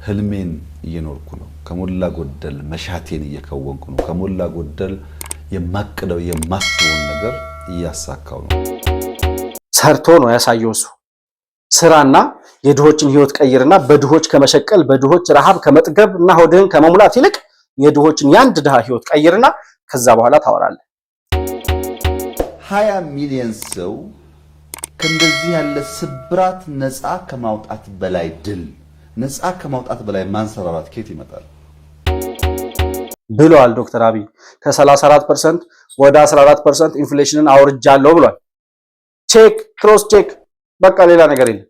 ህልሜን እየኖርኩ ነው ከሞላ ጎደል መሻቴን እየከወንኩ ነው ከሞላ ጎደል የማቅደው የማስበው ነገር እያሳካው ነው ሰርቶ ነው ያሳየው እሱ ስራና የድሆችን ህይወት ቀይርና በድሆች ከመሸቀል በድሆች ረሃብ ከመጥገብና ሆድህን ከመሙላት ይልቅ የድሆችን ያንድ ድሃ ህይወት ቀይርና ከዛ በኋላ ታወራለህ 20 ሚሊዮን ሰው ከእንደዚህ ያለ ስብራት ነፃ ከማውጣት በላይ ድል ነፃ ከማውጣት በላይ ማንሰራራት ከየት ይመጣል ብለዋል ዶክተር አብይ ከ34% ወደ 14% ኢንፍሌሽንን አውርጃለሁ ብሏል ቼክ ክሮስ ቼክ በቃ ሌላ ነገር የለም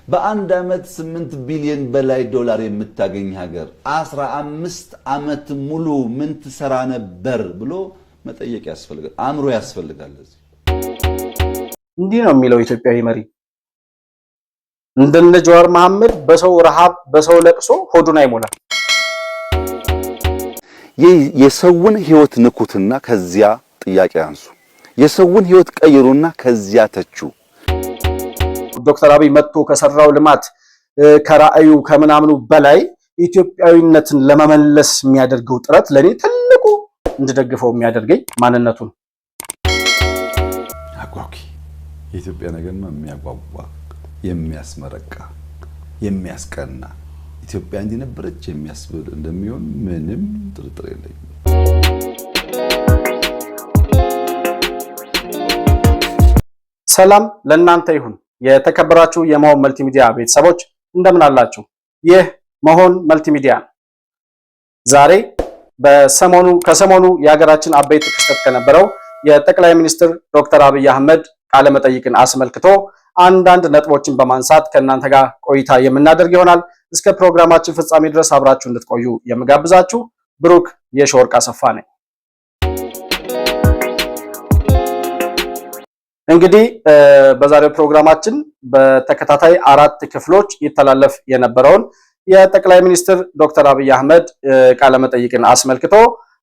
በአንድ አመት 8 ቢሊዮን በላይ ዶላር የምታገኝ ሀገር 15 አመት ሙሉ ምን ትሰራ ነበር ብሎ መጠየቅ ያስፈልጋል አምሮ ያስፈልጋል ለዚህ እንዲህ ነው የሚለው ኢትዮጵያዊ መሪ እንደነ ጀዋር መሐመድ በሰው ረሃብ በሰው ለቅሶ ሆዱን አይሞላም የሰውን ህይወት ንኩትና ከዚያ ጥያቄ አንሱ የሰውን ህይወት ቀይሩና ከዚያ ተቹ ዶክተር አብይ መጥቶ ከሰራው ልማት ከራእዩ ከምናምኑ በላይ ኢትዮጵያዊነትን ለመመለስ የሚያደርገው ጥረት ለኔ ትልቁ እንድደግፈው የሚያደርገኝ ማንነቱ ነው አጓጊ የኢትዮጵያ ነገርማ የሚያጓጓ የሚያስመረቃ የሚያስቀና ኢትዮጵያ እንዲነበረች የሚያስብል እንደሚሆን ምንም ጥርጥር የለኝም ሰላም ለእናንተ ይሁን የተከበራችሁ የመሆን መልቲሚዲያ ቤተሰቦች እንደምን አላችሁ ይህ መሆን መልቲሚዲያ ዛሬ ከሰሞኑ የሀገራችን አበይት ክስተት ከነበረው የጠቅላይ ሚኒስትር ዶክተር አብይ አህመድ ቃለ መጠይቅን አስመልክቶ አንዳንድ ነጥቦችን በማንሳት ከእናንተ ጋር ቆይታ የምናደርግ ይሆናል እስከ ፕሮግራማችን ፍጻሜ ድረስ አብራችሁ እንድትቆዩ የምጋብዛችሁ ብሩክ የሾርቃ ሰፋ ነኝ እንግዲህ በዛሬው ፕሮግራማችን በተከታታይ 4 ክፍሎች ይተላለፍ የነበረውን የጠቅላይ ሚኒስትር ዶክተር አብይ አህመድ ቃለ መጠይቅን አስመልክቶ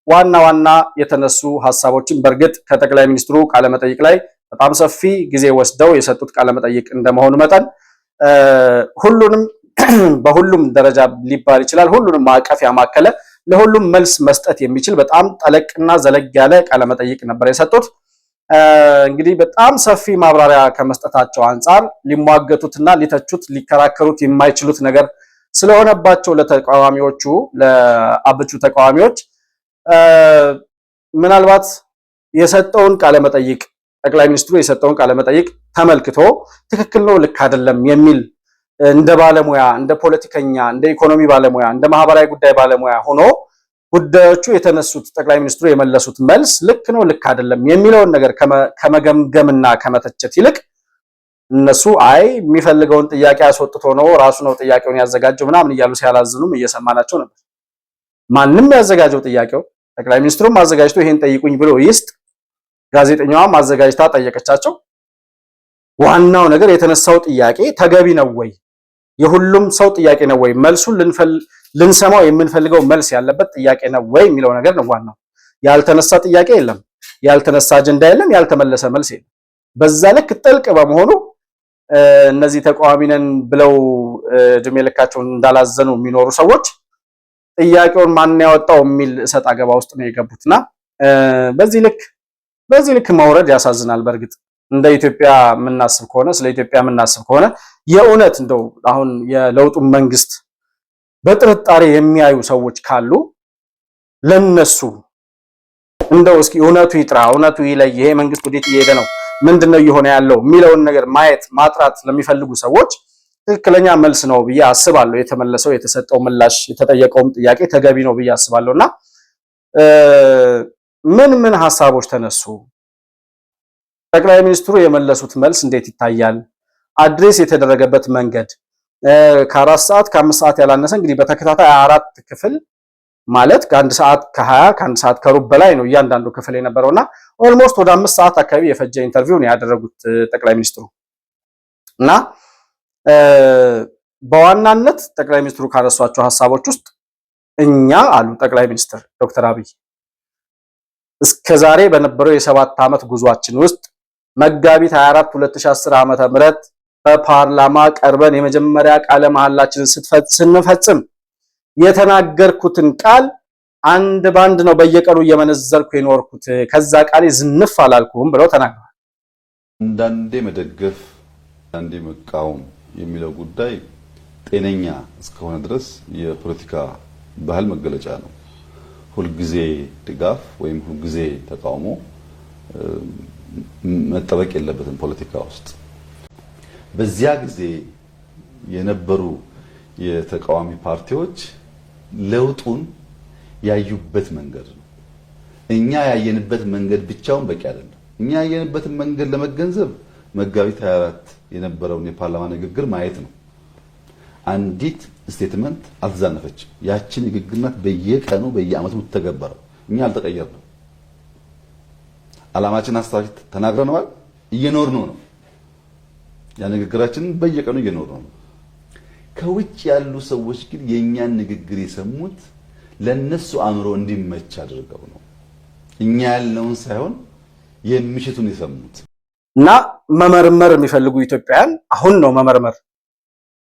ዋና የተነሱ ሐሳቦችን በርግጥ ከጠቅላይ ሚኒስትሩ ቃለ መጠይቅ ላይ በጣም ሰፊ ጊዜ ወስደው የሰጡት ቃለ መጠይቅ እንደመሆኑ መጠን ሁሉንም በሁሉም ደረጃ ሊባል ይችላል ሁሉንም ማቀፍ ያማከለ ለሁሉም መልስ መስጠት የሚችል በጣም ጠለቅና ዘለግ ያለ ቃለ መጠይቅ ነበር የሰጡት እንግዲህ በጣም ሰፊ ማብራሪያ ከመስጠታቸው አንፃር ሊሟገቱትና ሊተቹት ሊከራከሩት የማይችሉት ነገር ስለሆነባቸው ለተቃዋሚዎቹ ለአብቹ ተቃዋሚዎች ምናልባት የሰጠውን ቃለ መጠይቅ ጠቅላይ ሚኒስትሩ የሰጠውን ቃለ መጠይቅ ተመልክቶ ትክክል ነው ልክ አይደለም የሚል እንደ ባለሙያ እንደ ፖለቲከኛ እንደ ኢኮኖሚ ባለሙያ እንደ ማህበራዊ ጉዳይ ባለሙያ ሆኖ ጉዳዮቹ የተነሱት ጠቅላይ ሚኒስትሩ የመለሱት መልስ ልክ ነው ልክ አይደለም የሚለውን ነገር ከመገምገምና ከመተቸት ይልቅ እነሱ አይ የሚፈልገውን ጥያቄ አስወጥቶ ነው ራሱ ነው ጥያቄውን ያዘጋጀው ምናምን እያሉ ሲያላዝኑም እየሰማናቸው ነበር ማንንም ያዘጋጀው ጥያቄው ጠቅላይ ሚኒስትሩም አዘጋጅቶ ይሄን ጠይቁኝ ብሎ ይስጥ ጋዜጠኛዋም አዘጋጅታ ጠየቀቻቸው ዋናው ነገር የተነሳው ጥያቄ ተገቢ ነው ወይ የሁሉም ሰው ጥያቄ ነው ወይ መልሱን ልንሰማው የምንፈልገው መልስ ያለበት ጥያቄ ነው ወይ የሚለው ነገር ነው ዋናው ያልተነሳ ጥያቄ የለም ያልተነሳ አጀንዳ የለም ያልተመለሰ መልስ የለም በዛ ልክ ጥልቅ በመሆኑ እነዚህ ተቃዋሚ ነን ብለው እድሜ ልካቸውን እንዳላዘኑ የሚኖሩ ሰዎች ጥያቄውን ማን ያወጣው የሚል እሰጥ አገባ ውስጥ ነው የገቡትና በዚህ ልክ ማውረድ ያሳዝናል በርግጥ እንደ ኢትዮጵያ የምናስብ ከሆነ ስለ ኢትዮጵያ የምናስብ ከሆነ የእውነት እንደው አሁን የለውጡ መንግስት በጥርጣሬ የሚያዩ ሰዎች ካሉ ለነሱ እንደው እስኪ እውነቱ ይጥራ እውነቱ ይለይ ይሄ መንግስት ወዴት እየሄደ ነው ምንድነው እየሆነ ያለው የሚለውን ነገር ማየት ማጥራት ለሚፈልጉ ሰዎች ትክክለኛ መልስ ነው ብዬ አስባለሁ የተመለሰው የተሰጠው ምላሽ የተጠየቀውም ጥያቄ ተገቢ ነው ብዬ አስባለሁና ምን ሐሳቦች ተነሱ ጠቅላይ ሚኒስትሩ የመለሱት መልስ እንዴት ይታያል አድሬስ የተደረገበት መንገድ ከ4 ሰዓት ከ5 ሰዓት ያላነሰ እንግዲህ በተከታታይ 4 ክፍል ማለት ከ1 ሰዓት ከ20 ከ1 ሰዓት ከሩብ በላይ ነው እያንዳንዱ ክፍል የነበረውና ኦልሞስት ወደ 5 ሰዓት አካባቢ የፈጀ ኢንተርቪው ነው ያደረጉት ጠቅላይ ሚኒስትሩ እና በዋናነት ጠቅላይ ሚኒስትሩ ካነሷቸው ሐሳቦች ውስጥ እኛ አሉ ጠቅላይ ሚኒስትር ዶክተር አብይ እስከዛሬ በነበረው የ7 ዓመት ጉዟችን ውስጥ መጋቢት 24 2010 ዓመተ ምህረት በፓርላማ ቀርበን የመጀመሪያ ቃለ መሐላችንን ስንፈጽም የተናገርኩትን ቃል አንድ ባንድ ነው በየቀኑ እየመነዘርኩ የኖርኩት፣ ከዛ ቃሌ ዝንፍ አላልኩም ብለው ተናግረዋል። አንዳንዴ መደገፍ አንዳንዴ መቃወም የሚለው ጉዳይ ጤነኛ እስከሆነ ድረስ የፖለቲካ ባህል መገለጫ ነው። ሁልጊዜ ድጋፍ ወይም ሁልጊዜ ተቃውሞ መጠበቅ የለበትም ፖለቲካ ውስጥ። በዚያ ጊዜ የነበሩ የተቃዋሚ ፓርቲዎች ለውጡን ያዩበት መንገድ ነው። እኛ ያየንበት መንገድ ብቻውን በቂ አይደለም። እኛ ያየንበትን መንገድ ለመገንዘብ መጋቢት 24 የነበረውን የፓርላማ ንግግር ማየት ነው። አንዲት ስቴትመንት አልተዛነፈችም። ያችን ንግግርናት በየቀኑ በየአመቱ ተገበረው። እኛ አልተቀየርንም። ዓላማችን አስተዋጭ ተናግረናል፣ እየኖርነው ነው። ያ ንግግራችን በየቀኑ እየኖርነው ነው። ከውጭ ያሉ ሰዎች ግን የኛን ንግግር የሰሙት ለነሱ አእምሮ እንዲመች አድርገው ነው። እኛ ያልነውን ሳይሆን የሚሽቱን የሰሙት እና መመርመር የሚፈልጉ ኢትዮጵያውያን አሁን ነው መመርመር።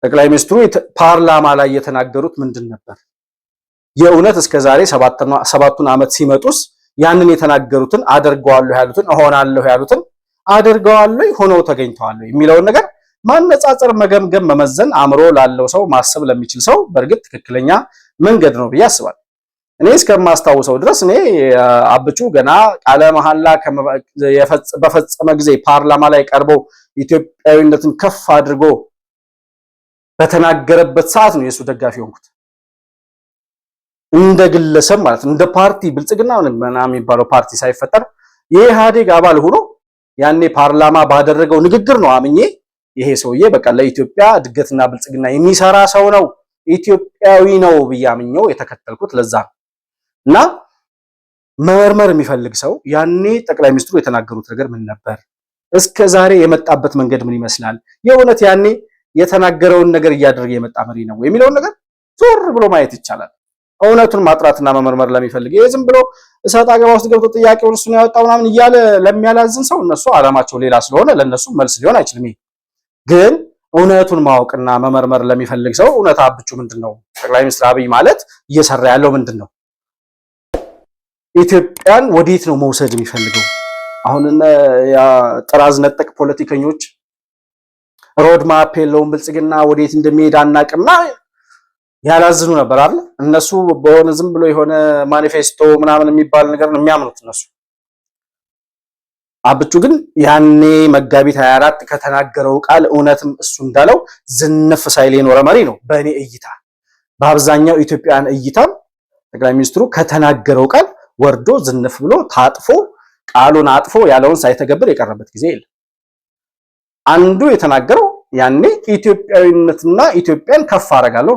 ጠቅላይ ሚኒስትሩ ፓርላማ ላይ የተናገሩት ምንድን ነበር? የእውነት እስከዛሬ ሰባቱን ዓመት ሲመጡስ ያንን የተናገሩትን አደርገዋለሁ ያሉትን እሆናለሁ ያሉትን አደርገዋለሁ ሆነው ተገኝተዋል የሚለውን ነገር ማነጻጸር፣ መገምገም፣ መመዘን አእምሮ ላለው ሰው ማሰብ ለሚችል ሰው በእርግጥ ትክክለኛ መንገድ ነው ብዬ አስባለሁ። እኔ እስከማስታውሰው ድረስ እኔ አብቹ ገና ቃለ መሐላ በፈጸመ ጊዜ ፓርላማ ላይ ቀርበው ኢትዮጵያዊነትን ከፍ አድርጎ በተናገረበት ሰዓት ነው የሱ ደጋፊ ሆንኩት። እንደ ግለሰብ ማለት እንደ ፓርቲ ብልጽግና ምናምን የሚባለው ፓርቲ ሳይፈጠር የኢህአዴግ አባል ሆኖ ያኔ ፓርላማ ባደረገው ንግግር ነው አምኜ ይሄ ሰውዬ በቃ ለኢትዮጵያ እድገትና ብልጽግና የሚሰራ ሰው ነው፣ ኢትዮጵያዊ ነው ብያምኘው የተከተልኩት ለዛ ነው። እና መመርመር የሚፈልግ ሰው ያኔ ጠቅላይ ሚኒስትሩ የተናገሩት ነገር ምን ነበር? እስከ ዛሬ የመጣበት መንገድ ምን ይመስላል? የእውነት ያኔ የተናገረውን ነገር እያደረገ የመጣ መሪ ነው የሚለውን ነገር ዞር ብሎ ማየት ይቻላል። እውነቱን ማጥራትና መመርመር ለሚፈልግ ይሄ ዝም ብሎ እሳት አገባ ውስጥ ገብቶ ጥያቄውን እሱ ነው ያወጣው ምናምን እያለ ለሚያላዝን ሰው እነሱ ዓላማቸው ሌላ ስለሆነ ለነሱ መልስ ሊሆን አይችልም። ግን እውነቱን ማወቅና መመርመር ለሚፈልግ ሰው እውነት አብቹ ምንድነው? ጠቅላይ ሚኒስትር አብይ ማለት እየሰራ ያለው ምንድነው? ኢትዮጵያን ወዴት ነው መውሰድ የሚፈልገው? አሁን ጥራዝ ነጠቅ ፖለቲከኞች ሮድ ማፕ የለውም ብልጽግና ወዴት እንደሚሄድ አናቅምና ያላዝኑ ነበር አይደል? እነሱ በሆነ ዝም ብሎ የሆነ ማኒፌስቶ ምናምን የሚባል ነገር ነው የሚያምኑት እነሱ። አብቹ ግን ያኔ መጋቢት 24 ከተናገረው ቃል እውነትም እሱ እንዳለው ዝንፍ ሳይል የኖረ መሪ ነው በእኔ እይታ። በአብዛኛው ኢትዮጵያን እይታም ጠቅላይ ሚኒስትሩ ከተናገረው ቃል ወርዶ ዝንፍ ብሎ ታጥፎ ቃሉን አጥፎ ያለውን ሳይተገብር የቀረበት ጊዜ የለም። አንዱ የተናገረው ያኔ ኢትዮጵያዊነትና ኢትዮጵያን ከፍ አደርጋለሁ፣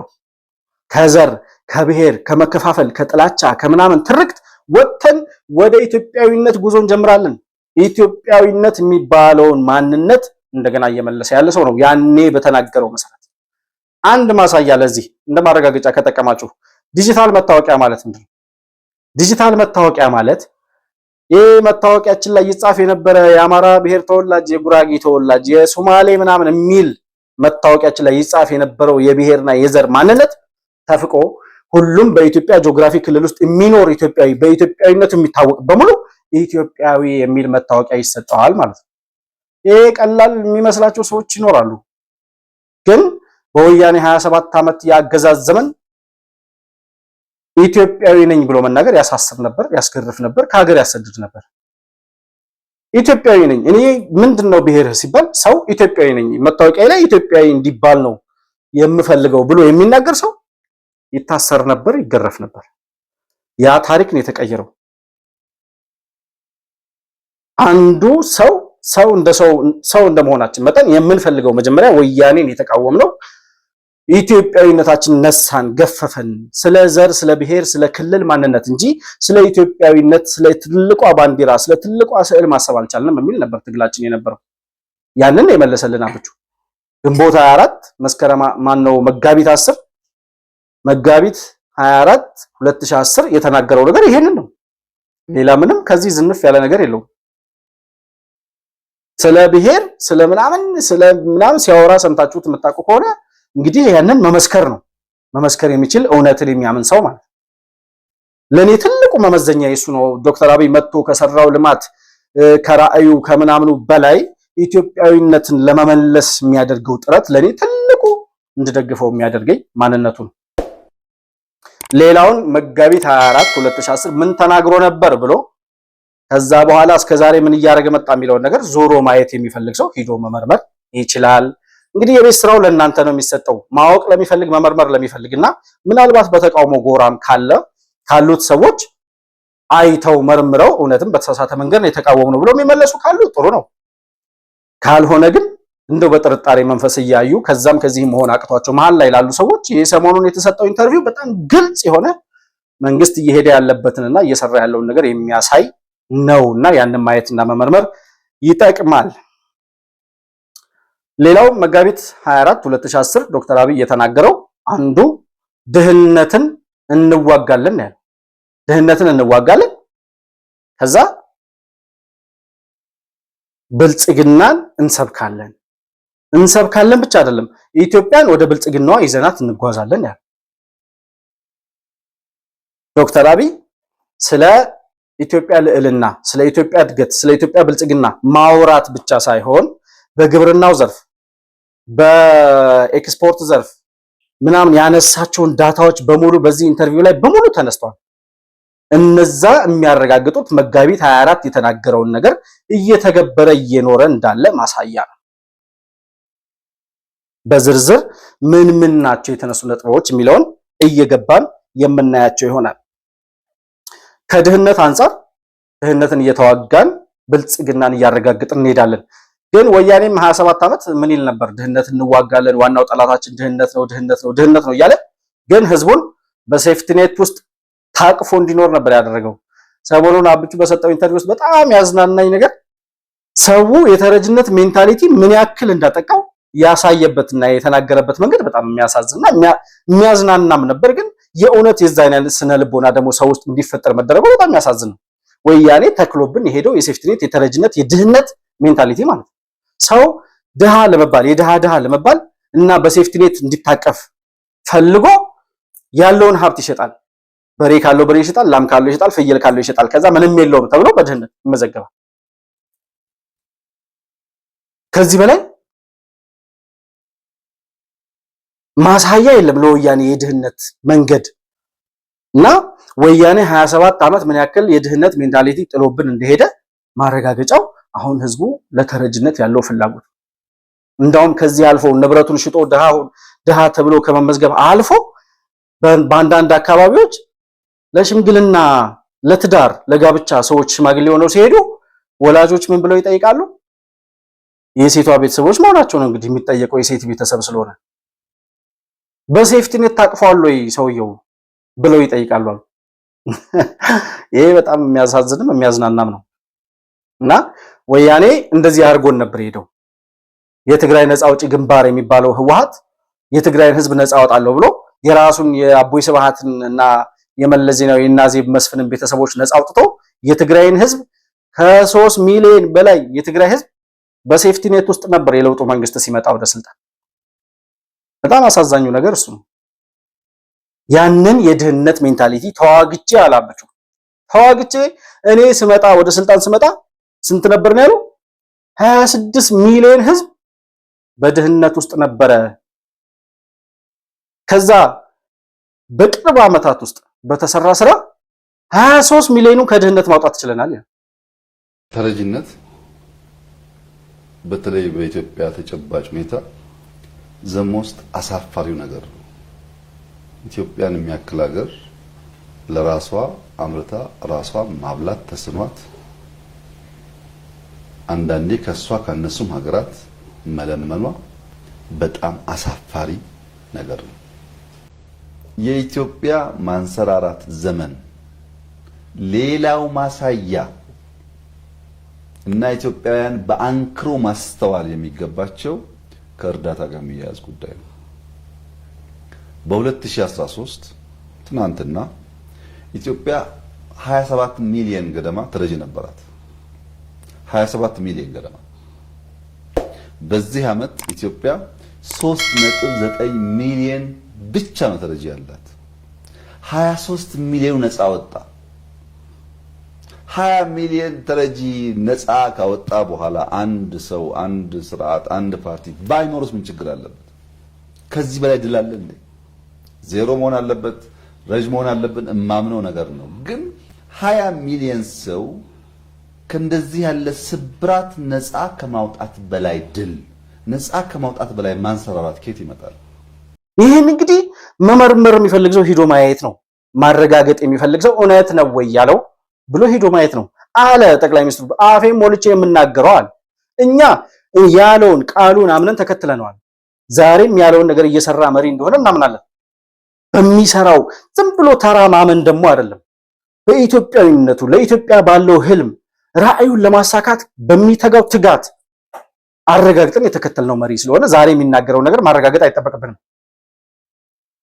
ከዘር ከብሔር ከመከፋፈል ከጥላቻ ከምናምን ትርክት ወጥተን ወደ ኢትዮጵያዊነት ጉዞ እንጀምራለን፣ ኢትዮጵያዊነት የሚባለውን ማንነት እንደገና እየመለሰ ያለ ሰው ነው ያኔ በተናገረው መሰረት። አንድ ማሳያ ለዚህ እንደ ማረጋገጫ ከጠቀማችሁ ዲጂታል መታወቂያ ማለት ምንድነው? ዲጂታል መታወቂያ ማለት ይሄ መታወቂያችን ላይ ይጻፍ የነበረ የአማራ ብሔር ተወላጅ፣ የጉራጌ ተወላጅ፣ የሶማሌ ምናምን የሚል መታወቂያችን ላይ ይጻፍ የነበረው የብሔርና የዘር ማንነት ተፍቆ ሁሉም በኢትዮጵያ ጂኦግራፊ ክልል ውስጥ የሚኖር ኢትዮጵያዊ በኢትዮጵያዊነቱ የሚታወቅ በሙሉ ኢትዮጵያዊ የሚል መታወቂያ ይሰጠዋል ማለት ነው። ይሄ ቀላል የሚመስላቸው ሰዎች ይኖራሉ። ግን በወያኔ 27 ዓመት ያገዛዝ ዘመን ኢትዮጵያዊ ነኝ ብሎ መናገር ያሳስር ነበር፣ ያስገርፍ ነበር፣ ከሀገር ያሰድድ ነበር። ኢትዮጵያዊ ነኝ እኔ ምንድነው ብሔር ሲባል ሰው ኢትዮጵያዊ ነኝ መታወቂያ ላይ ኢትዮጵያዊ እንዲባል ነው የምፈልገው ብሎ የሚናገር ሰው ይታሰር ነበር፣ ይገረፍ ነበር። ያ ታሪክ ነው የተቀየረው። አንዱ ሰው እንደመሆናችን መጠን የምንፈልገው መጀመሪያ ወያኔን የተቃወምነው ኢትዮጵያዊነታችን ነሳን፣ ገፈፈን። ስለ ዘር፣ ስለ ብሔር፣ ስለ ክልል ማንነት እንጂ ስለ ኢትዮጵያዊነት፣ ስለ ትልቋ ባንዲራ፣ ስለ ትልቋ ስዕል ማሰብ አልቻልንም የሚል ነበር ትግላችን የነበረው። ያንን የመለሰልን አብቹ ግንቦት 24 መጋቢት 24 2010 የተናገረው ነገር ይሄንን ነው። ሌላ ምንም ከዚህ ዝንፍ ያለ ነገር የለውም። ስለ ብሔር ስለ ምናምን ሲያወራ ሰምታችሁት የምታውቁ ከሆነ እንግዲህ ያንን መመስከር የሚችል እውነትን የሚያምን ሰው ማለት ነው። ለኔ ትልቁ መመዘኛ የሱ ነው። ዶክተር አብይ መጥቶ ከሰራው ልማት ከራእዩ ከምናምኑ በላይ ኢትዮጵያዊነትን ለመመለስ የሚያደርገው ጥረት ለኔ ትልቁ እንድደግፈው የሚያደርገኝ ማንነቱ ነው። ሌላውን መጋቢት 24 2010 ምን ተናግሮ ነበር ብሎ ከዛ በኋላ እስከዛሬ ምን እያደረገ መጣ የሚለውን ነገር ዞሮ ማየት የሚፈልግ ሰው ሄዶ መመርመር ይችላል። እንግዲህ የቤት ስራው ለእናንተ ነው የሚሰጠው። ማወቅ ለሚፈልግ መመርመር ለሚፈልግና ምናልባት በተቃውሞ ጎራም ካሉት ሰዎች አይተው መርምረው እውነትም በተሳሳተ መንገድ ነው የተቃወምነው ብሎ የሚመለሱ ካሉ ጥሩ ነው። ካልሆነ ግን እንደው በጥርጣሬ መንፈስ እያዩ ከዛም ከዚህ መሆን አቅቷቸው መሃል ላይ ላሉ ሰዎች ይሄ ሰሞኑን የተሰጠው ኢንተርቪው በጣም ግልጽ የሆነ መንግስት እየሄደ ያለበትንና እየሰራ ያለውን ነገር የሚያሳይ ነውና ያንን ማየትና መመርመር ይጠቅማል። ሌላው መጋቢት 24 2010 ዶክተር አብይ የተናገረው አንዱ ድህነትን እንዋጋለን ያለው ድህነትን እንዋጋለን ከዛ ብልጽግናን እንሰብካለን ብቻ አይደለም ኢትዮጵያን ወደ ብልጽግናዋ ይዘናት እንጓዛለን ያለው ዶክተር አብይ ስለ ኢትዮጵያ ልዕልና ስለ ኢትዮጵያ እድገት ስለ ኢትዮጵያ ብልጽግና ማውራት ብቻ ሳይሆን በግብርናው ዘርፍ በኤክስፖርት ዘርፍ ምናምን ያነሳቸውን ዳታዎች በሙሉ በዚህ ኢንተርቪው ላይ በሙሉ ተነስተዋል። እነዛ የሚያረጋግጡት መጋቢት 24 የተናገረውን ነገር እየተገበረ እየኖረ እንዳለ ማሳያ ነው። በዝርዝር ምን ናቸው የተነሱ ነጥቦች የሚለውን እየገባን የምናያቸው ይሆናል። ከድህነት አንፃር ድህነትን እየተዋጋን ብልጽግናን እያረጋግጥን እንሄዳለን። ግን ወያኔም 27 ዓመት ምን ይል ነበር? ድህነት እንዋጋለን፣ ዋናው ጠላታችን ድህነት ነው እያለ ግን ህዝቡን በሴፍቲኔት ውስጥ ታቅፎ እንዲኖር ነበር ያደረገው። ሰሞኑን አብቹ በሰጠው ኢንተርቪው ውስጥ በጣም ያዝናናኝ ነገር ሰው የተረጅነት ሜንታሊቲ ምን ያክል እንዳጠቃው ያሳየበትና የተናገረበት መንገድ በጣም የሚያሳዝንና የሚያዝናናም ነበር። ግን የእውነት የዛን አይነት ስነ ልቦና ደግሞ ሰው ውስጥ እንዲፈጠር መደረጉ በጣም ያሳዝን ነው። ወያኔ ተክሎብን የሄደው የሴፍቲኔት የተረጅነት የድህነት ሜንታሊቲ ማለት ነው። ሰው ድሃ ለመባል የድሃ ለመባል እና በሴፍቲኔት እንዲታቀፍ ፈልጎ ያለውን ሀብት ይሸጣል። በሬ ካለው በሬ ይሸጣል፣ ላም ካለው ይሸጣል፣ ፍየል ካለው ይሸጣል። ከዛ ምንም የለውም ተብሎ በድህነት ይመዘገባል። ከዚህ በላይ ማሳያ የለም ለወያኔ የድህነት መንገድ እና ወያኔ 27 ዓመት ምን ያክል የድህነት ሜንታሊቲ ጥሎብን እንደሄደ ማረጋገጫው አሁን ህዝቡ ለተረጅነት ያለው ፍላጎት እንዳውም ከዚህ አልፎ ንብረቱን ሽጦ ድሃ ተብሎ ከመመዝገብ አልፎ በአንዳንድ አካባቢዎች ለሽምግልና ለትዳር ለጋብቻ ሰዎች ሽማግሌ ሆነው ሲሄዱ ወላጆች ምን ብለው ይጠይቃሉ? የሴቷ ቤተሰቦች መሆናቸው ነው እንግዲህ የሚጠየቀው የሴት ቤተሰብ ስለሆነ በሴፍቲኔት ታቅፏል ወይ ሰውየው ብለው ይጠይቃሉ። ይሄ በጣም የሚያሳዝንም የሚያዝናናም ነው። እና ወያኔ እንደዚህ አድርጎን ነበር ሄደው የትግራይ ነፃ አውጪ ግንባር የሚባለው ህወሓት የትግራይን ህዝብ ነፃ አወጣለሁ ብሎ የራሱን የአቦይ ስብሃትን እና የመለስ ዜናዊ እና ዜብ መስፍንን ቤተሰቦች ነፃ አውጥቶ የትግራይን ህዝብ ከ3 ሚሊዮን በላይ የትግራይ ህዝብ በሴፍቲኔት ውስጥ ነበር የለውጡ መንግስት ሲመጣ ወደ ስልጣን። በጣም አሳዛኙ ነገር እሱ ነው። ያንን የድህነት ሜንታሊቲ ተዋግቼ አላብጩ ተዋግቼ እኔ ስመጣ ወደ ስልጣን ስመጣ ስንት ነበር ነው ያለው? 26 ሚሊዮን ህዝብ በድህነት ውስጥ ነበረ። ከዛ በቅርብ ዓመታት ውስጥ በተሰራ ስራ 23 ሚሊዮኑ ከድህነት ማውጣት ይችላል። ተረጅነት በተለይ በኢትዮጵያ ተጨባጭ ሁኔታ ዘሞስት አሳፋሪው ነገር ነው። ኢትዮጵያን የሚያክል ሀገር ለራሷ አምርታ ራሷ ማብላት ተስኗት አንዳንዴ ከሷ ካነሱም ሀገራት መለመኗ በጣም አሳፋሪ ነገር ነው። የኢትዮጵያ ማንሰራራት ዘመን ሌላው ማሳያ እና ኢትዮጵያውያን በአንክሮ ማስተዋል የሚገባቸው ከእርዳታ ጋር የሚያያዝ ጉዳይ ነው። በ2013 ትናንትና ኢትዮጵያ 27 ሚሊዮን ገደማ ተረጂ ነበራት። 27 ሚሊዮን ገደማ በዚህ ዓመት ኢትዮጵያ 3.9 ሚሊዮን ብቻ ነው ተረጂ ያላት። 23 ሚሊዮን ነፃ ወጣ። 20 ሚሊዮን ተረጂ ነፃ ካወጣ በኋላ አንድ ሰው፣ አንድ ስርዓት፣ አንድ ፓርቲ ባይኖርስ ምን ችግር አለበት? ከዚህ በላይ ድል አለ እንዴ? ዜሮ መሆን አለበት፣ ረጅ መሆን አለብን እማምነው ነገር ነው። ግን 20 ሚሊዮን ሰው ከእንደዚህ ያለ ስብራት ነፃ ከማውጣት በላይ ድል፣ ነፃ ከማውጣት በላይ ማንሰራራት ከየት ይመጣል? ይህን እንግዲህ መመርመር የሚፈልግ ሰው ሂዶ ማየት ነው። ማረጋገጥ የሚፈልግ ሰው እውነት ነው ወይ ያለው ብሎ ሂዶ ማየት ነው አለ ጠቅላይ ሚኒስትሩ። አፌን ሞልቼ የምናገረው አለ። እኛ ያለውን ቃሉን አምነን ተከትለነዋል። ዛሬም ያለውን ነገር እየሰራ መሪ እንደሆነ እናምናለን። በሚሰራው ዝም ብሎ ተራ ማመን ደግሞ አይደለም። በኢትዮጵያዊነቱ ለኢትዮጵያ ባለው ህልም ራዕዩን ለማሳካት በሚተጋው ትጋት አረጋግጠን የተከተልነው መሪ ስለሆነ ዛሬ የሚናገረው ነገር ማረጋገጥ አይጠበቅብንም።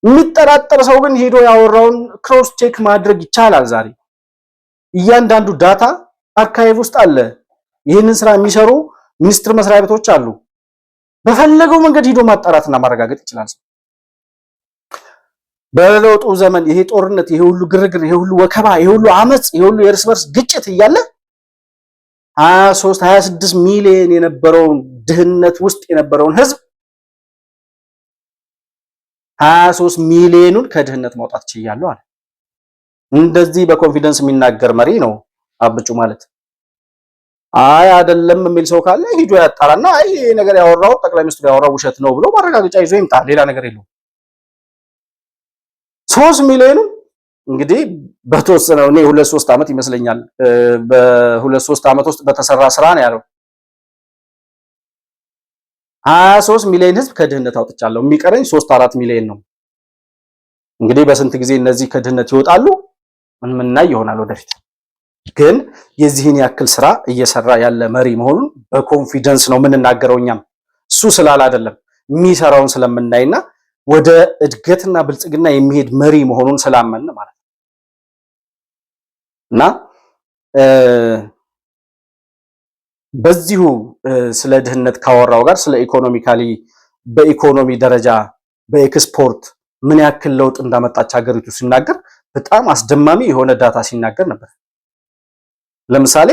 የሚጠራጠር ሰው ግን ሄዶ ያወራውን ክሮስ ቼክ ማድረግ ይቻላል። ዛሬ እያንዳንዱ ዳታ አርካይቭ ውስጥ አለ። ይህንን ስራ የሚሰሩ ሚኒስቴር መስሪያ ቤቶች አሉ። በፈለገው መንገድ ሄዶ ማጣራትና ማረጋገጥ ይችላል። በለውጡ ዘመን ይሄ ጦርነት፣ ይሄ ሁሉ ግርግር፣ ይሄ ሁሉ ወከባ፣ ይሄ ሁሉ አመጽ፣ ይሄ ሁሉ የእርስ በርስ ግጭት እያለ 23 26 ሚሊዮን የነበረውን ድህነት ውስጥ የነበረውን ህዝብ 23 ሚሊዮኑን ከድህነት ማውጣት ችያለሁ አለ። እንደዚህ በኮንፊደንስ የሚናገር መሪ ነው አብቹ ማለት። አይ አይደለም የሚል ሰው ካለ ሂዶ ያጣራና አይ ይሄ ነገር ያወራው ጠቅላይ ሚኒስትሩ ያወራው ውሸት ነው ብሎ ማረጋገጫ ይዞ ይምጣ። ሌላ ነገር የለውም። 3 ሚሊዮኑ እንግዲህ በተወሰነው እኔ 2-3 ዓመት ይመስለኛል በ2-3 ዓመት ውስጥ በተሰራ ስራ ነው ያለው። 23 ሚሊዮን ህዝብ ከድህነት አውጥቻለሁ፣ የሚቀረኝ 3-4 ሚሊዮን ነው። እንግዲህ በስንት ጊዜ እነዚህ ከድህነት ይወጣሉ ምናይ ይሆናል ወደፊት። ግን የዚህን ያክል ስራ እየሰራ ያለ መሪ መሆኑን በኮንፊደንስ ነው የምንናገረው። እኛም እሱ ስላል አይደለም የሚሰራውን ስለምናይና ወደ እድገትና ብልጽግና የሚሄድ መሪ መሆኑን ስላመን ማለት ነው። እና በዚሁ ስለ ድህነት ካወራው ጋር ስለ ኢኮኖሚካሊ በኢኮኖሚ ደረጃ በኤክስፖርት ምን ያክል ለውጥ እንዳመጣች ሀገሪቱ ሲናገር በጣም አስደማሚ የሆነ ዳታ ሲናገር ነበር። ለምሳሌ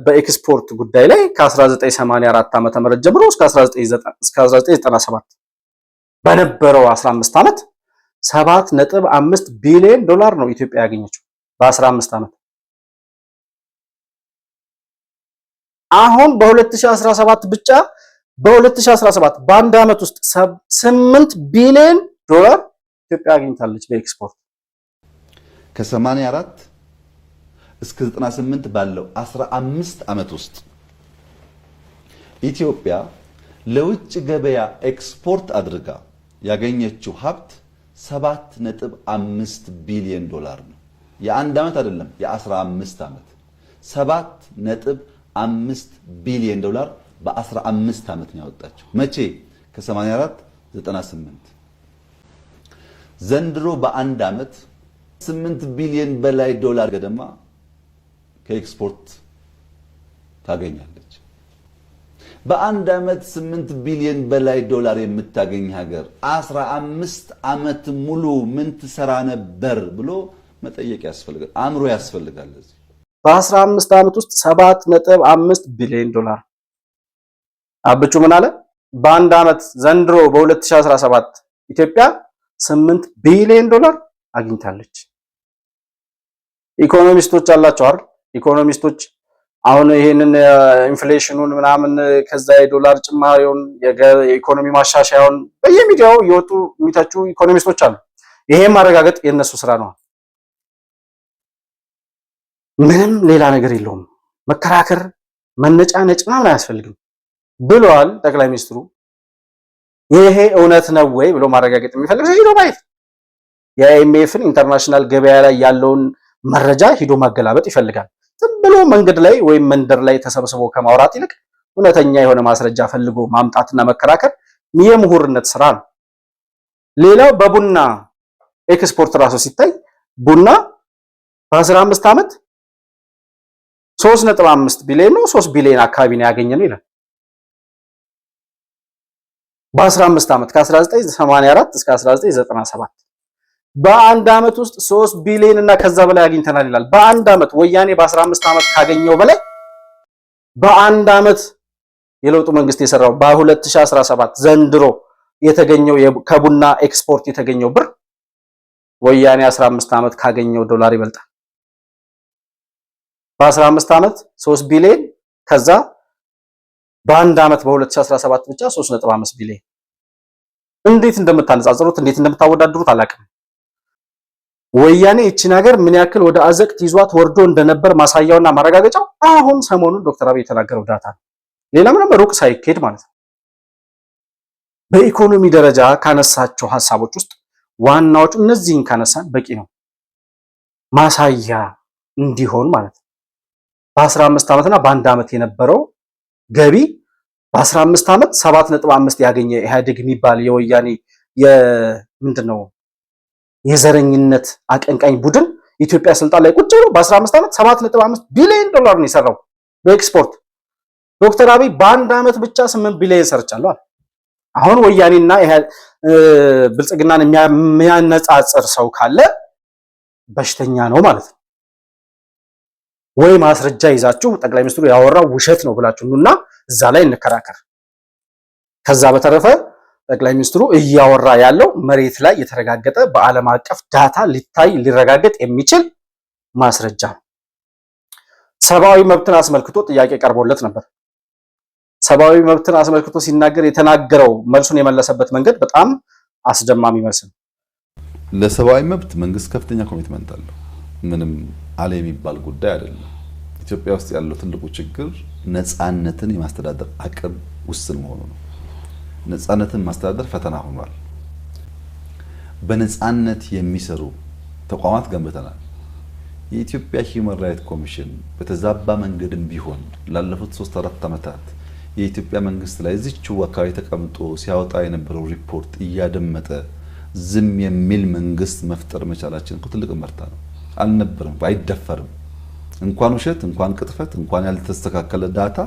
በኤክስፖርት ጉዳይ ላይ ከ1984 ዓመተ ምህረት ጀምሮ እስከ 1997 በነበረው 15 ዓመት 7.5 ቢሊዮን ዶላር ነው ኢትዮጵያ ያገኘችው በ15 ዓመት። አሁን በ2017 ብቻ በ2017 በአንድ ዓመት ውስጥ 8 ቢሊዮን ዶላር ኢትዮጵያ አግኝታለች በኤክስፖርት። ከ84 እስከ 98 ባለው 15 ዓመት ውስጥ ኢትዮጵያ ለውጭ ገበያ ኤክስፖርት አድርጋ ያገኘችው ሀብት 7.5 ቢሊዮን ዶላር ነው። የአንድ ዓመት አይደለም፣ የ15 ዓመት 7.5 ቢሊዮን ዶላር በ15 ዓመት ነው ያወጣችው። መቼ? ከ84 98 ዘንድሮ በአንድ ዓመት 8 ቢሊዮን በላይ ዶላር ገደማ ከኤክስፖርት ታገኛለች። በአንድ ዓመት 8 ቢሊዮን በላይ ዶላር የምታገኝ ሀገር 15 ዓመት ሙሉ ምን ትሰራ ነበር ብሎ መጠየቅ ያስፈልጋል። አእምሮ ያስፈልጋል። ለዚህ በ15 ዓመት ውስጥ 7.5 ቢሊዮን ዶላር አብቹ ምን አለ? በአንድ ዓመት ዘንድሮ በ2017 ኢትዮጵያ 8 ቢሊዮን ዶላር አግኝታለች። ኢኮኖሚስቶች አላቸው አይደል? ኢኮኖሚስቶች አሁን ይሄንን ኢንፍሌሽኑን ምናምን ከዛ የዶላር ጭማሪውን የኢኮኖሚ ማሻሻያውን በየሚዲያው እየወጡ የሚተቹ ኢኮኖሚስቶች አሉ። ይሄን ማረጋገጥ የነሱ ስራ ነው። ምንም ሌላ ነገር የለውም። መከራከር፣ መነጫነጭ ምናምን አያስፈልግም ብለዋል ጠቅላይ ሚኒስትሩ። ይሄ እውነት ነው ወይ ብሎ ማረጋገጥ የሚፈልግ ሰው ሄዶ ማየት፣ የአይኤምኤፍን ኢንተርናሽናል ገበያ ላይ ያለውን መረጃ ሄዶ ማገላበጥ ይፈልጋል። ዝም ብሎ መንገድ ላይ ወይም መንደር ላይ ተሰብስቦ ከማውራት ይልቅ እውነተኛ የሆነ ማስረጃ ፈልጎ ማምጣትና መከራከር የምሁርነት ስራ ነው። ሌላው በቡና ኤክስፖርት ራሱ ሲታይ ቡና በ15 ዓመት 3.5 ቢሊዮን ነው 3 ቢሊዮን አካባቢ ነው ያገኘነው ይላል። በ15 ዓመት ከ1984 እስከ 1997 በአንድ ዓመት ውስጥ 3 ቢሊዮን እና ከዛ በላይ አግኝተናል ይላል። በአንድ ዓመት ወያኔ በ15 ዓመት ካገኘው በላይ በአንድ ዓመት የለውጡ መንግስት የሰራው በ2017 ዘንድሮ የተገኘው ከቡና ኤክስፖርት የተገኘው ብር ወያኔ 15 ዓመት ካገኘው ዶላር ይበልጣል። በ15 ዓመት 3 ቢሊዮን ከዛ በአንድ ዓመት በ2017 ብቻ 3.5 ቢሊዮን። እንዴት እንደምታነጻጽሩት እንዴት እንደምታወዳድሩት አላውቅም። ወያኔ እቺን ሀገር ምን ያክል ወደ አዘቅት ይዟት ወርዶ እንደነበር ማሳያውና ማረጋገጫው አሁን ሰሞኑን ዶክተር አብይ የተናገረው ዳታ ነው። ሌላ ምንም ሩቅ ሳይኬድ ማለት ነው። በኢኮኖሚ ደረጃ ካነሳቸው ሐሳቦች ውስጥ ዋናዎቹ እነዚህን ካነሳን በቂ ነው፣ ማሳያ እንዲሆን ማለት ነው። በ15 ዓመትና በአንድ ዓመት የነበረው ገቢ በ15 ዓመት 7.5 ያገኘ ኢህአዴግ የሚባል የወያኔ ምንድነው የዘረኝነት አቀንቃኝ ቡድን ኢትዮጵያ ስልጣን ላይ ቁጭ ብሎ በ15 ዓመት 7.5 ቢሊዮን ዶላር ነው የሰራው በኤክስፖርት። ዶክተር አብይ በአንድ ዓመት ብቻ 8 ቢሊዮን ሰርቻለሁ። አሁን ወያኔና ብልጽግናን የሚያነጻጽር ሰው ካለ በሽተኛ ነው ማለት ነው። ወይ ማስረጃ ይዛችሁ ጠቅላይ ሚኒስትሩ ያወራው ውሸት ነው ብላችሁ ኑና እዛ ላይ እንከራከር። ከዛ በተረፈ ጠቅላይ ሚኒስትሩ እያወራ ያለው መሬት ላይ የተረጋገጠ በዓለም አቀፍ ዳታ ሊታይ ሊረጋገጥ የሚችል ማስረጃ ነው። ሰብአዊ መብትን አስመልክቶ ጥያቄ ቀርቦለት ነበር። ሰብአዊ መብትን አስመልክቶ ሲናገር የተናገረው መልሱን የመለሰበት መንገድ በጣም አስደማሚ መልስ ነው። ለሰብአዊ መብት መንግስት ከፍተኛ ኮሚትመንት አለው። ምንም አለ የሚባል ጉዳይ አይደለም። ኢትዮጵያ ውስጥ ያለው ትልቁ ችግር ነፃነትን የማስተዳደር አቅም ውስን መሆኑ ነው። ነፃነትን ማስተዳደር ፈተና ሆኗል። በነፃነት የሚሰሩ ተቋማት ገንብተናል። የኢትዮጵያ ሂውማን ራይት ኮሚሽን በተዛባ መንገድም ቢሆን ላለፉት 3-4 ዓመታት የኢትዮጵያ መንግስት ላይ እዚችው አካባቢ ተቀምጦ ሲያወጣ የነበረው ሪፖርት እያደመጠ ዝም የሚል መንግስት መፍጠር መቻላችን እኮ ትልቅ መርታ ነው። አልነበረም፣ አይደፈርም። እንኳን ውሸት፣ እንኳን ቅጥፈት፣ እንኳን ያልተስተካከለ ዳታ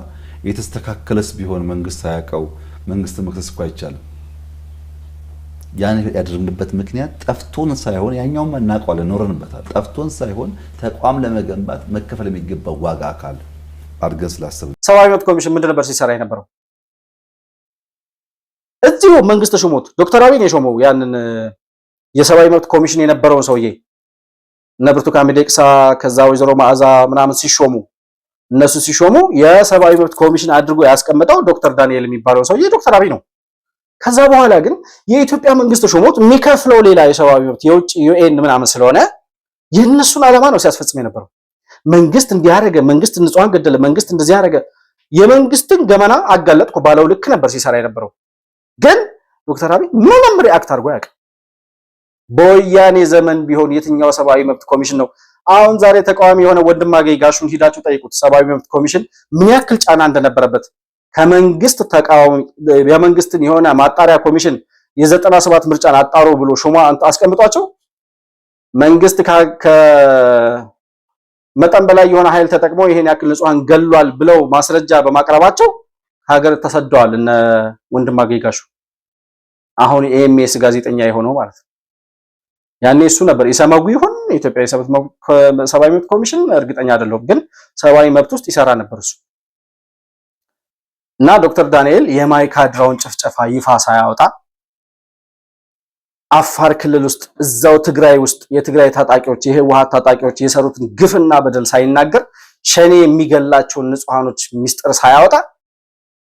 የተስተካከለስ ቢሆን መንግስት ሳያውቀው መንግስትን መክሰስ እኮ አይቻልም። ያን ያደረግንበት ምክንያት ጠፍቶን ሳይሆን ያኛው እናውቀዋለን፣ ኖረንበታል። ጠፍቶን ሳይሆን ተቋም ለመገንባት መከፈል የሚገባው ዋጋ አካል አድርገን ስላሰብን። ሰብአዊ መብት ኮሚሽን ምንድን ነበር ሲሰራ የነበረው? እዚሁ መንግስት ሾሞት ዶክተር አብይ የሾመው ያንን የሰብአዊ መብት ኮሚሽን የነበረውን ሰውዬ እነ ብርቱካን ሚደቅሳ ከዛ ወይዘሮ መዓዛ ምናምን ሲሾሙ እነሱ ሲሾሙ የሰብአዊ መብት ኮሚሽን አድርጎ ያስቀመጠው ዶክተር ዳንኤል የሚባለው ሰውዬ ዶክተር አብይ ነው። ከዛ በኋላ ግን የኢትዮጵያ መንግስት ሾሞት የሚከፍለው ሌላ የሰብአዊ መብት የውጭ ዩኤን ምናምን ስለሆነ የእነሱን ዓላማ ነው ሲያስፈጽም የነበረው። መንግስት እንዲያረገ፣ መንግስት ንጹሃን ገደለ፣ መንግስት እንደዚህ ያረገ፣ የመንግስትን ገመና አጋለጥኩ ባለው ልክ ነበር ሲሰራ የነበረው። ግን ዶክተር አብይ ምንም ሪአክት አድርጎ አያውቅም። በወያኔ ዘመን ቢሆን የትኛው ሰብአዊ መብት ኮሚሽን ነው? አሁን ዛሬ ተቃዋሚ የሆነ ወንድማገኝ ጋሹን ሂዳችሁ ጠይቁት። ሰብአዊ መብት ኮሚሽን ምን ያክል ጫና እንደነበረበት ከመንግስት ተቃዋሚ የመንግስትን የሆነ ማጣሪያ ኮሚሽን የ97 ምርጫን አጣሩ ብሎ ሹማ አስቀምጧቸው መንግስት ከመጠን በላይ የሆነ ኃይል ተጠቅሞ ይሄን ያክል ንጹሃን ገሏል ብለው ማስረጃ በማቅረባቸው ሀገር ተሰደዋል እነ ወንድማገኝ ጋሹ። አሁን ኤኤምኤስ ጋዜጠኛ የሆነው ማለት ነው። ያኔ እሱ ነበር ኢሰመጉ ይሁን የኢትዮጵያ ሰብአዊ መብት ኮሚሽን እርግጠኛ አይደለሁም፣ ግን ሰብአዊ መብት ውስጥ ይሰራ ነበር እሱ። እና ዶክተር ዳንኤል የማይካድራውን ጭፍጨፋ ይፋ ሳያወጣ አፋር ክልል ውስጥ እዛው ትግራይ ውስጥ የትግራይ ታጣቂዎች የህወሓት ታጣቂዎች የሰሩትን ግፍና በደል ሳይናገር ሸኔ የሚገላቸውን ንጹሃኖች ሚስጥር ሳያወጣ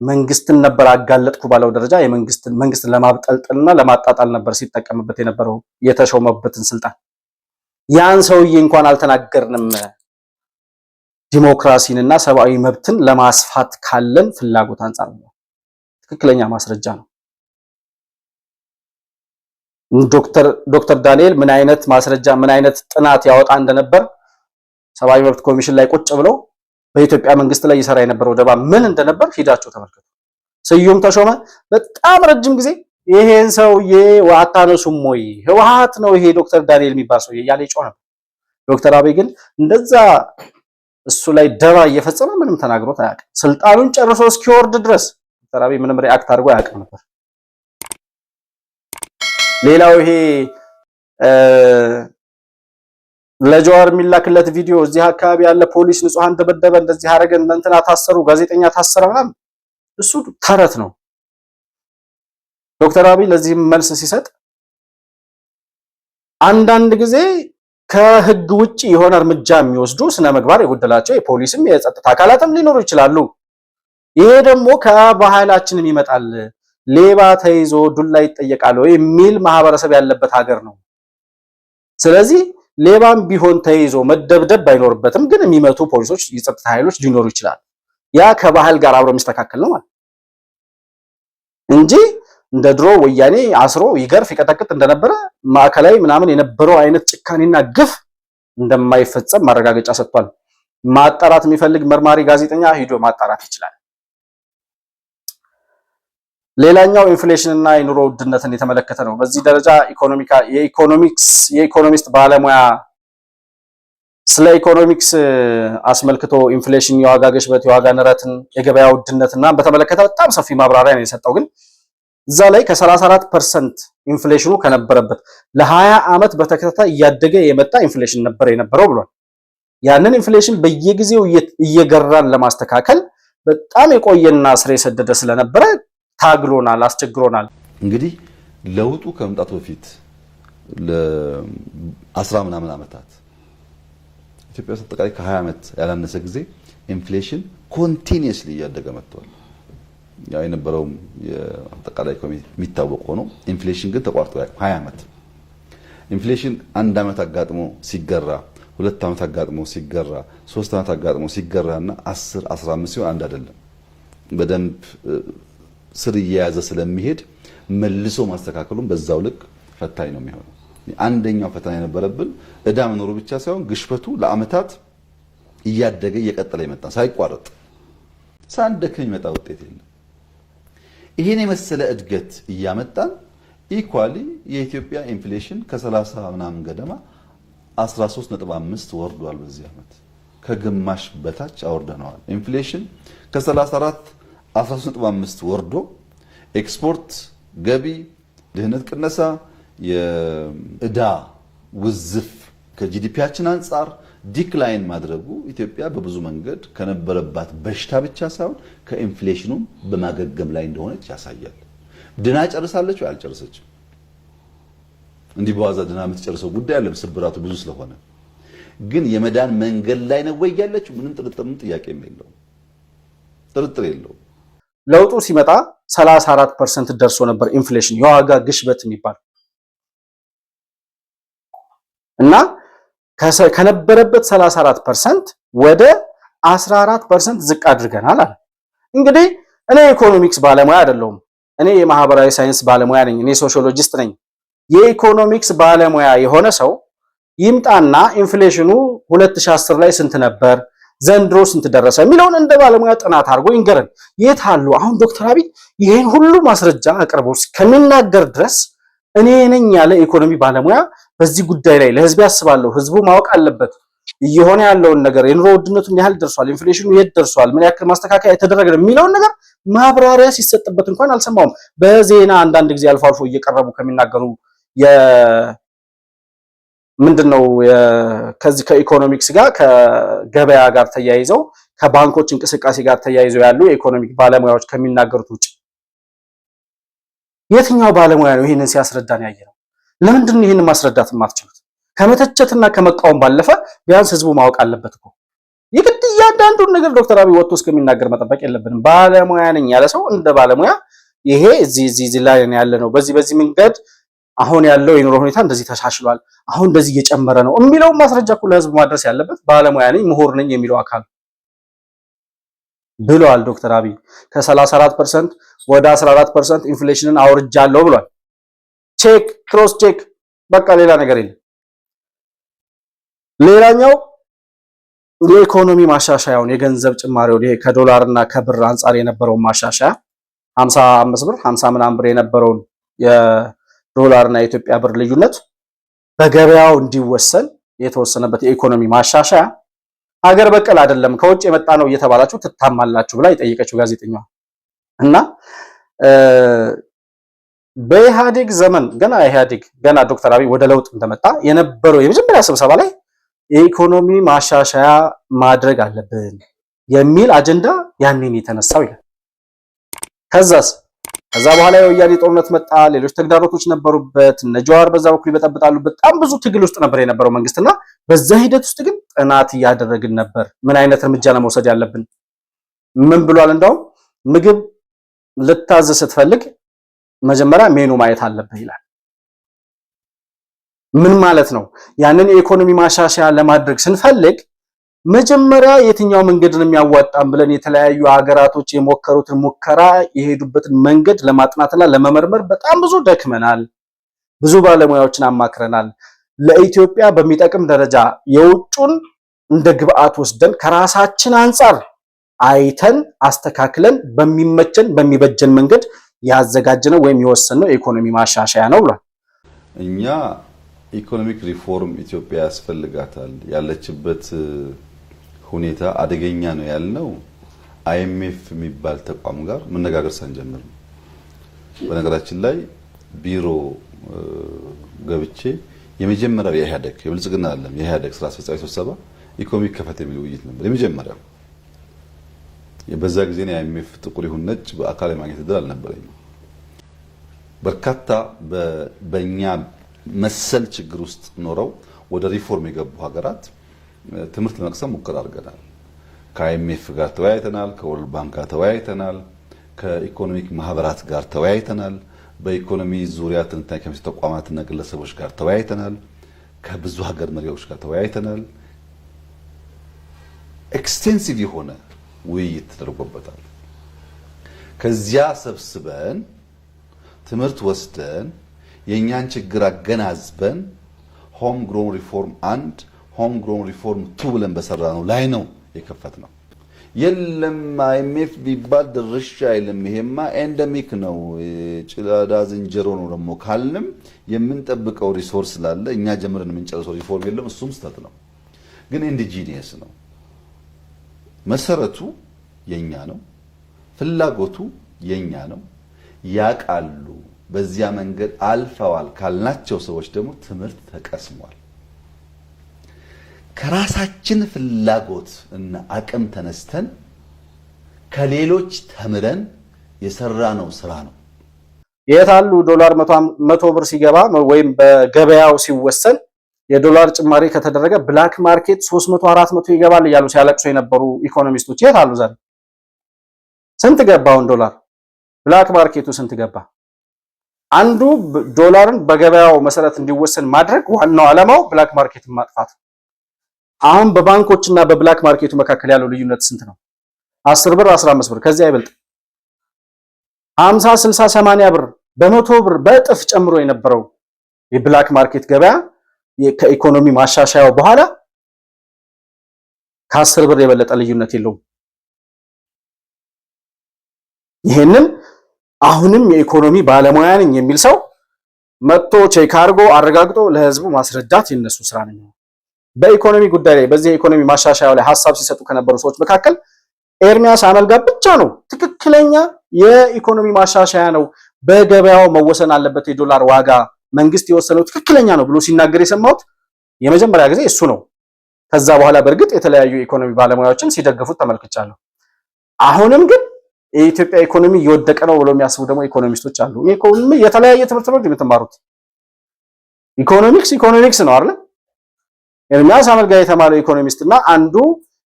መንግስትን ነበር አጋለጥኩ ባለው ደረጃ መንግስትን ለማብጠልጠልና ለማጣጣል ነበር ሲጠቀምበት የነበረው የተሾመበትን ስልጣን። ያን ሰውዬ እንኳን አልተናገርንም። ዲሞክራሲንና ሰብአዊ መብትን ለማስፋት ካለን ፍላጎት አንጻር ነው። ትክክለኛ ማስረጃ ነው። ዶክተር ዳንኤል ምን አይነት ማስረጃ ምን አይነት ጥናት ያወጣ እንደነበር ሰብአዊ መብት ኮሚሽን ላይ ቁጭ ብሎ በኢትዮጵያ መንግስት ላይ ይሰራ የነበረው ደባ ምን እንደነበር ሂዳችሁ ተመልከቱ። ስዩም ተሾመ በጣም ረጅም ጊዜ ይሄን ሰውዬ አታነሱም ወይ ህወሓት ነው ይሄ ዶክተር ዳንኤል የሚባል ሰውዬ ያለ ይጮህ ነበር። ዶክተር አብይ ግን እንደዛ እሱ ላይ ደባ እየፈጸመ ምንም ተናግሮት አያውቅም። ስልጣኑን ጨርሶ እስኪወርድ ድረስ ዶክተር አብይ ምንም ሪአክት አድርጎ አያውቅም ነበር። ሌላው ይሄ ለጀዋር የሚላክለት ቪዲዮ እዚህ አካባቢ ያለ ፖሊስ ንጹሃን ደበደበ፣ እንደዚህ አረገ፣ እንትና ታሰሩ፣ ጋዜጠኛ ታሰረ ምናምን እሱ ተረት ነው። ዶክተር አብይ ለዚህም መልስ ሲሰጥ አንዳንድ ጊዜ ከህግ ውጪ የሆነ እርምጃ የሚወስዱ ስነ ምግባር የጎደላቸው የፖሊስም የጸጥታ አካላትም ሊኖሩ ይችላሉ። ይሄ ደግሞ ከባህላችንም ይመጣል። ሌባ ተይዞ ዱላ ይጠየቃል የሚል ማህበረሰብ ያለበት ሀገር ነው። ስለዚህ ሌባም ቢሆን ተይዞ መደብደብ ባይኖርበትም ግን የሚመቱ ፖሊሶች፣ የጸጥታ ኃይሎች ሊኖሩ ይችላል። ያ ከባህል ጋር አብሮ የሚስተካከል ነው ማለት እንጂ እንደ ድሮ ወያኔ አስሮ ይገርፍ ይቀጠቅጥ እንደነበረ ማዕከላዊ ምናምን የነበረው አይነት ጭካኔና ግፍ እንደማይፈጸም ማረጋገጫ ሰጥቷል። ማጣራት የሚፈልግ መርማሪ ጋዜጠኛ ሄዶ ማጣራት ይችላል። ሌላኛው ኢንፍሌሽን እና የኑሮ ውድነትን የተመለከተ ነው። በዚህ ደረጃ የኢኮኖሚስት ባለሙያ ስለ ኢኮኖሚክስ አስመልክቶ ኢንፍሌሽን፣ የዋጋ ግሽበት፣ የዋጋ ንረትን፣ የገበያ ውድነትና በተመለከተ በጣም ሰፊ ማብራሪያ ነው የሰጠው። ግን እዛ ላይ ከ34% ኢንፍሌሽኑ ከነበረበት ለ20 ዓመት በተከታታይ እያደገ የመጣ ኢንፍሌሽን ነበር የነበረው ብሏል። ያንን ኢንፍሌሽን በየጊዜው እየገራን ለማስተካከል በጣም የቆየና ስር የሰደደ ስለነበረ ታግሎናል፣ አስቸግሮናል። እንግዲህ ለውጡ ከመምጣቱ በፊት ለ10 ምናምን ዓመታት ኢትዮጵያ ውስጥ አጠቃላይ ከ20 ዓመት ያላነሰ ጊዜ ኢንፍሌሽን ኮንቲኒየስሊ እያደገ መጥቷል። ያው የነበረውም የአጠቃላይ ኢኮኖሚ የሚታወቅ ሆኖ ኢንፍሌሽን ግን ተቋርጦ 20 ዓመት ኢንፍሌሽን 1 ዓመት አጋጥሞ ሲገራ፣ 2 ዓመት አጋጥሞ ሲገራ፣ 3 ዓመት አጋጥሞ ሲገራና 10 15 ሲሆን አንድ አይደለም። በደንብ ስር እየያዘ ስለሚሄድ መልሶ ማስተካከሉን በዛው ልክ ፈታኝ ነው የሚሆነው። አንደኛው ፈተና የነበረብን እዳ መኖሩ ብቻ ሳይሆን ግሽበቱ ለአመታት እያደገ እየቀጠለ ይመጣ ሳይቋረጥ ሳንደክም ይመጣ ውጤት የለም። ይሄን የመሰለ እድገት እያመጣን ኢኳሊ የኢትዮጵያ ኢንፍሌሽን ከ30 ምናምን ገደማ 13.5 ወርዷል። በዚህ አመት ከግማሽ በታች አወርደነዋል። ኢንፍሌሽን ከ34 13.5 ወርዶ ኤክስፖርት ገቢ፣ ድህነት ቅነሳ፣ የእዳ ውዝፍ ከጂዲፒያችን አንጻር ዲክላይን ማድረጉ ኢትዮጵያ በብዙ መንገድ ከነበረባት በሽታ ብቻ ሳይሆን ከኢንፍሌሽኑም በማገገም ላይ እንደሆነች ያሳያል። ድና ጨርሳለች ወይ አልጨረሰችም? እንዲህ በዋዛ ድና የምትጨርሰው ጉዳይ አለ፣ ስብራቱ ብዙ ስለሆነ። ግን የመዳን መንገድ ላይ ነው ወይ ያለችው? ምንም ጥያቄ የለውም፣ ጥርጥር የለውም። ለውጡ ሲመጣ 34% ደርሶ ነበር ኢንፍሌሽን፣ የዋጋ ግሽበት የሚባል እና ከነበረበት 34% ወደ 14% ዝቅ አድርገናል አለ። እንግዲህ እኔ ኢኮኖሚክስ ባለሙያ አይደለሁም። እኔ የማህበራዊ ሳይንስ ባለሙያ ነኝ። እኔ ሶሺዮሎጂስት ነኝ። የኢኮኖሚክስ ባለሙያ የሆነ ሰው ይምጣና ኢንፍሌሽኑ 2010 ላይ ስንት ነበር፣ ዘንድሮ ስንት ደረሰ የሚለውን እንደ ባለሙያ ጥናት አድርጎ ይንገረን። የት አሉ? አሁን ዶክተር አብይ ይሄን ሁሉ ማስረጃ አቅርቦ ከሚናገር ድረስ እኔ ነኝ ያለ ኢኮኖሚ ባለሙያ በዚህ ጉዳይ ላይ ለህዝብ ያስባለሁ፣ ህዝቡ ማወቅ አለበት እየሆነ ያለውን ነገር፣ የኑሮ ውድነቱ ምን ያህል ደርሷል፣ ኢንፍሌሽኑ የት ደርሷል፣ ምን ያክል ማስተካከያ የተደረገ የሚለውን ነገር ማብራሪያ ሲሰጥበት እንኳን አልሰማውም። በዜና አንዳንድ ጊዜ አልፎ አልፎ እየቀረቡ ከሚናገሩ ምንድነው ከዚህ ከኢኮኖሚክስ ጋር ከገበያ ጋር ተያይዘው ከባንኮች እንቅስቃሴ ጋር ተያይዘው ያሉ የኢኮኖሚክ ባለሙያዎች ከሚናገሩት ውጭ የትኛው ባለሙያ ነው ይሄንን ሲያስረዳን ያየነው? ለምንድን ነው ይሄንን ማስረዳት የማትችሉት? ከመተቸትና ከመቃወም ባለፈ ቢያንስ ህዝቡ ማወቅ አለበት እኮ። የግድ እያንዳንዱን ነገር ዶክተር አብይ ወጥቶ እስከሚናገር መጠበቅ የለብንም። ባለሙያ ነኝ ያለ ሰው እንደ ባለሙያ ይሄ እዚህ ላይ ያለ ነው፣ በዚህ መንገድ አሁን ያለው የኑሮ ሁኔታ እንደዚህ ተሻሽሏል፣ አሁን እንደዚህ እየጨመረ ነው የሚለው ማስረጃ እኮ ለህዝቡ ማድረስ ያለበት ባለሙያ ነኝ ምሁር ነኝ የሚለው አካል ብሏል። ዶክተር አብይ ከ34% ወደ 14% ኢንፍሌሽንን አውርጃለሁ ብሏል። ቼክ ክሮስ ቼክ፣ በቃ ሌላ ነገር የለም። ሌላኛው የኢኮኖሚ ማሻሻያውን የገንዘብ ጭማሪውን ይሄ ከዶላርና ከብር አንጻር የነበረውን ማሻሻያ 55 ብር 50 ምናምን ብር የነበረውን የዶላርና የኢትዮጵያ ብር ልዩነት በገበያው እንዲወሰን የተወሰነበት የኢኮኖሚ ማሻሻያ ሀገር በቀል አይደለም ከውጭ የመጣ ነው እየተባላችሁ ትታማላችሁ ብላ የጠየቀችው ጋዜጠኛዋ እና በኢህአዴግ ዘመን ገና ዶክተር አብይ ወደ ለውጥ እንደመጣ የነበረው የመጀመሪያ ስብሰባ ላይ የኢኮኖሚ ማሻሻያ ማድረግ አለብን የሚል አጀንዳ ያንን የተነሳው ይላል። ከዛ በኋላ የወያኔ ጦርነት መጣ። ሌሎች ተግዳሮቶች ነበሩበት። እነ ጀዋር በዛ በኩል ይበጠብጣሉ። በጣም ብዙ ትግል ውስጥ ነበር የነበረው መንግስትና በዛ ሂደት ውስጥ ግን ጥናት እያደረግን ነበር። ምን አይነት እርምጃ ነው መውሰድ ያለብን? ምን ብሏል? እንደውም ምግብ ልታዝ ስትፈልግ መጀመሪያ ሜኑ ማየት አለብህ ይላል። ምን ማለት ነው? ያንን የኢኮኖሚ ማሻሻያ ለማድረግ ስንፈልግ መጀመሪያ የትኛው መንገድ ነው የሚያዋጣን ብለን የተለያዩ ሀገራቶች የሞከሩትን ሙከራ የሄዱበትን መንገድ ለማጥናትና ለመመርመር በጣም ብዙ ደክመናል። ብዙ ባለሙያዎችን አማክረናል። ለኢትዮጵያ በሚጠቅም ደረጃ የውጩን እንደ ግብአት ወስደን ከራሳችን አንጻር አይተን አስተካክለን በሚመቸን በሚበጀን መንገድ ያዘጋጀነው ወይም የወሰነው የኢኮኖሚ ማሻሻያ ነው ብሏል። እኛ ኢኮኖሚክ ሪፎርም ኢትዮጵያ ያስፈልጋታል፣ ያለችበት ሁኔታ አደገኛ ነው ያልነው አይኤምኤፍ የሚባል ተቋም ጋር መነጋገር ሳንጀምር ነው። በነገራችን ላይ ቢሮ ገብቼ የመጀመሪያው የኢህአዴግ የብልጽግና አይደለም የኢህአዴግ ስራ አስፈጻሚ ስብሰባ ኢኮኖሚክ ከፈት የሚል ውይይት ነበር የመጀመሪያው። በዛ ጊዜ ነው አይኤምኤፍ ጥቁር ይሁን ነጭ በአካል የማግኘት እድል አልነበረኝም። በርካታ በእኛ መሰል ችግር ውስጥ ኖረው ወደ ሪፎርም የገቡ ሀገራት ትምህርት ለመቅሰም ሙከራ አድርገናል። ከአይኤምኤፍ ጋር ተወያይተናል፣ ከወርልድ ባንክ ጋር ተወያይተናል፣ ከኢኮኖሚክ ማህበራት ጋር ተወያይተናል፣ በኢኮኖሚ ዙሪያ ትንታኔ ከሚሰጡ ተቋማትና ግለሰቦች ጋር ተወያይተናል፣ ከብዙ ሀገር መሪዎች ጋር ተወያይተናል። ኤክስቴንሲቭ የሆነ ውይይት ተደርጎበታል። ከዚያ ሰብስበን ትምህርት ወስደን የኛን ችግር አገናዝበን ሆም ግሮን ሪፎርም 1 ሆም ግሮን ሪፎርም 2 ብለን በሰራነው ላይ ነው የከፈትነው። የለም አይኤምኤፍ ቢባል ድርሽ አይልም፣ ይሄማ ኤንደሚክ ነው ጭላዳ ዝንጀሮ ነው ደግሞ ካልንም የምንጠብቀው ሪሶርስ ስላለ እኛ ጀምረን የምንጨርሰው ሪፎርም የለም። እሱም ስተት ነው፣ ግን ኢንዲጂኒየስ ነው። መሰረቱ የኛ ነው፣ ፍላጎቱ የኛ ነው። ያቃሉ በዚያ መንገድ አልፈዋል ካልናቸው ሰዎች ደግሞ ትምህርት ተቀስሟል። ከራሳችን ፍላጎት እና አቅም ተነስተን ከሌሎች ተምረን የሰራነው ስራ ነው። የታሉ ዶላር 100 ብር ሲገባ ወይም በገበያው ሲወሰን የዶላር ጭማሪ ከተደረገ ብላክ ማርኬት 300 400 ይገባል እያሉ ሲያለቅሱ የነበሩ ኢኮኖሚስቶች የታሉ? ዛሬ ስንት ገባውን ዶላር? ብላክ ማርኬቱ ስንት ገባ? አንዱ ዶላርን በገበያው መሰረት እንዲወሰን ማድረግ ዋናው ዓላማው ብላክ ማርኬትን ማጥፋት። አሁን በባንኮችና በብላክ ማርኬቱ መካከል ያለው ልዩነት ስንት ነው? 10 ብር 15 ብር ከዚያ አይበልጥ። 50 60 80 ብር በ100 ብር በእጥፍ ጨምሮ የነበረው የብላክ ማርኬት ገበያ ከኢኮኖሚ ማሻሻያው በኋላ ከ10 ብር የበለጠ ልዩነት የለውም። ይሄንን አሁንም የኢኮኖሚ ባለሙያ ነኝ የሚል ሰው መጥቶ ቼክ አድርጎ አረጋግጦ ለህዝቡ ማስረዳት የነሱ ስራ ነው። በኢኮኖሚ ጉዳይ ላይ በዚህ የኢኮኖሚ ማሻሻያው ላይ ሐሳብ ሲሰጡ ከነበሩ ሰዎች መካከል ኤርሚያስ አመልጋ ብቻ ነው ትክክለኛ የኢኮኖሚ ማሻሻያ ነው፣ በገበያው መወሰን አለበት የዶላር ዋጋ መንግስት የወሰነው ትክክለኛ ነው ብሎ ሲናገር የሰማሁት የመጀመሪያ ጊዜ እሱ ነው። ከዛ በኋላ በእርግጥ የተለያዩ የኢኮኖሚ ባለሙያዎችን ሲደግፉት ተመልክቻለሁ። አሁንም ግን የኢትዮጵያ ኢኮኖሚ እየወደቀ ነው ብሎ የሚያስቡ ደግሞ ኢኮኖሚስቶች አሉ። ኢኮኖሚ የተለያየ ትምህርት ነው የምትማሩት። ኢኮኖሚክስ ነው አይደል? ኤርሚያስ አመልጋ የተማረው ኢኮኖሚስት እና አንዱ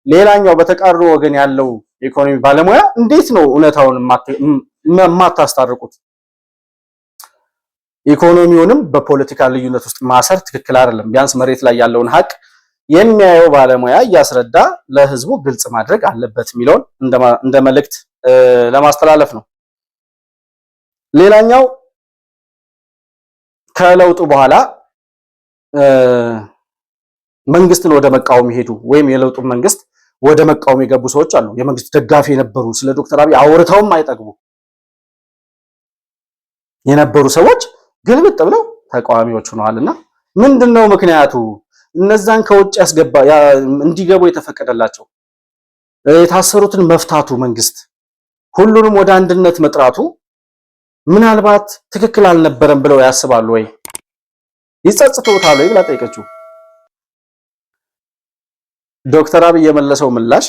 ሌላኛው በተቃርኖ ወገን ያለው የኢኮኖሚ ባለሙያ እንዴት ነው እውነታውን የማታስታርቁት? ኢኮኖሚውንም በፖለቲካ ልዩነት ውስጥ ማሰር ትክክል አይደለም። ቢያንስ መሬት ላይ ያለውን ሀቅ የሚያየው ባለሙያ እያስረዳ ለህዝቡ ግልጽ ማድረግ አለበት የሚለውን እንደ መልእክት ለማስተላለፍ ነው። ሌላኛው ከለውጡ በኋላ መንግስትን ወደ መቃወም ይሄዱ ወይም የለውጡን መንግስት ወደ መቃወም የገቡ ሰዎች አሉ። የመንግስት ደጋፊ የነበሩ ስለ ዶክተር አብይ አውርተውም አይጠግቡ የነበሩ ሰዎች ግልብጥ ብለው ተቃዋሚዎች ሆነዋልና ምንድነው ምክንያቱ? እነዛን ከውጭ ያስገባ እንዲገቡ የተፈቀደላቸው የታሰሩትን መፍታቱ መንግስት ሁሉንም ወደ አንድነት መጥራቱ ምናልባት ትክክል አልነበረም ብለው ያስባሉ ወይ ይጸጽቱታል ወይ ብላ ጠይቀችው። ዶክተር አብይ የመለሰው ምላሽ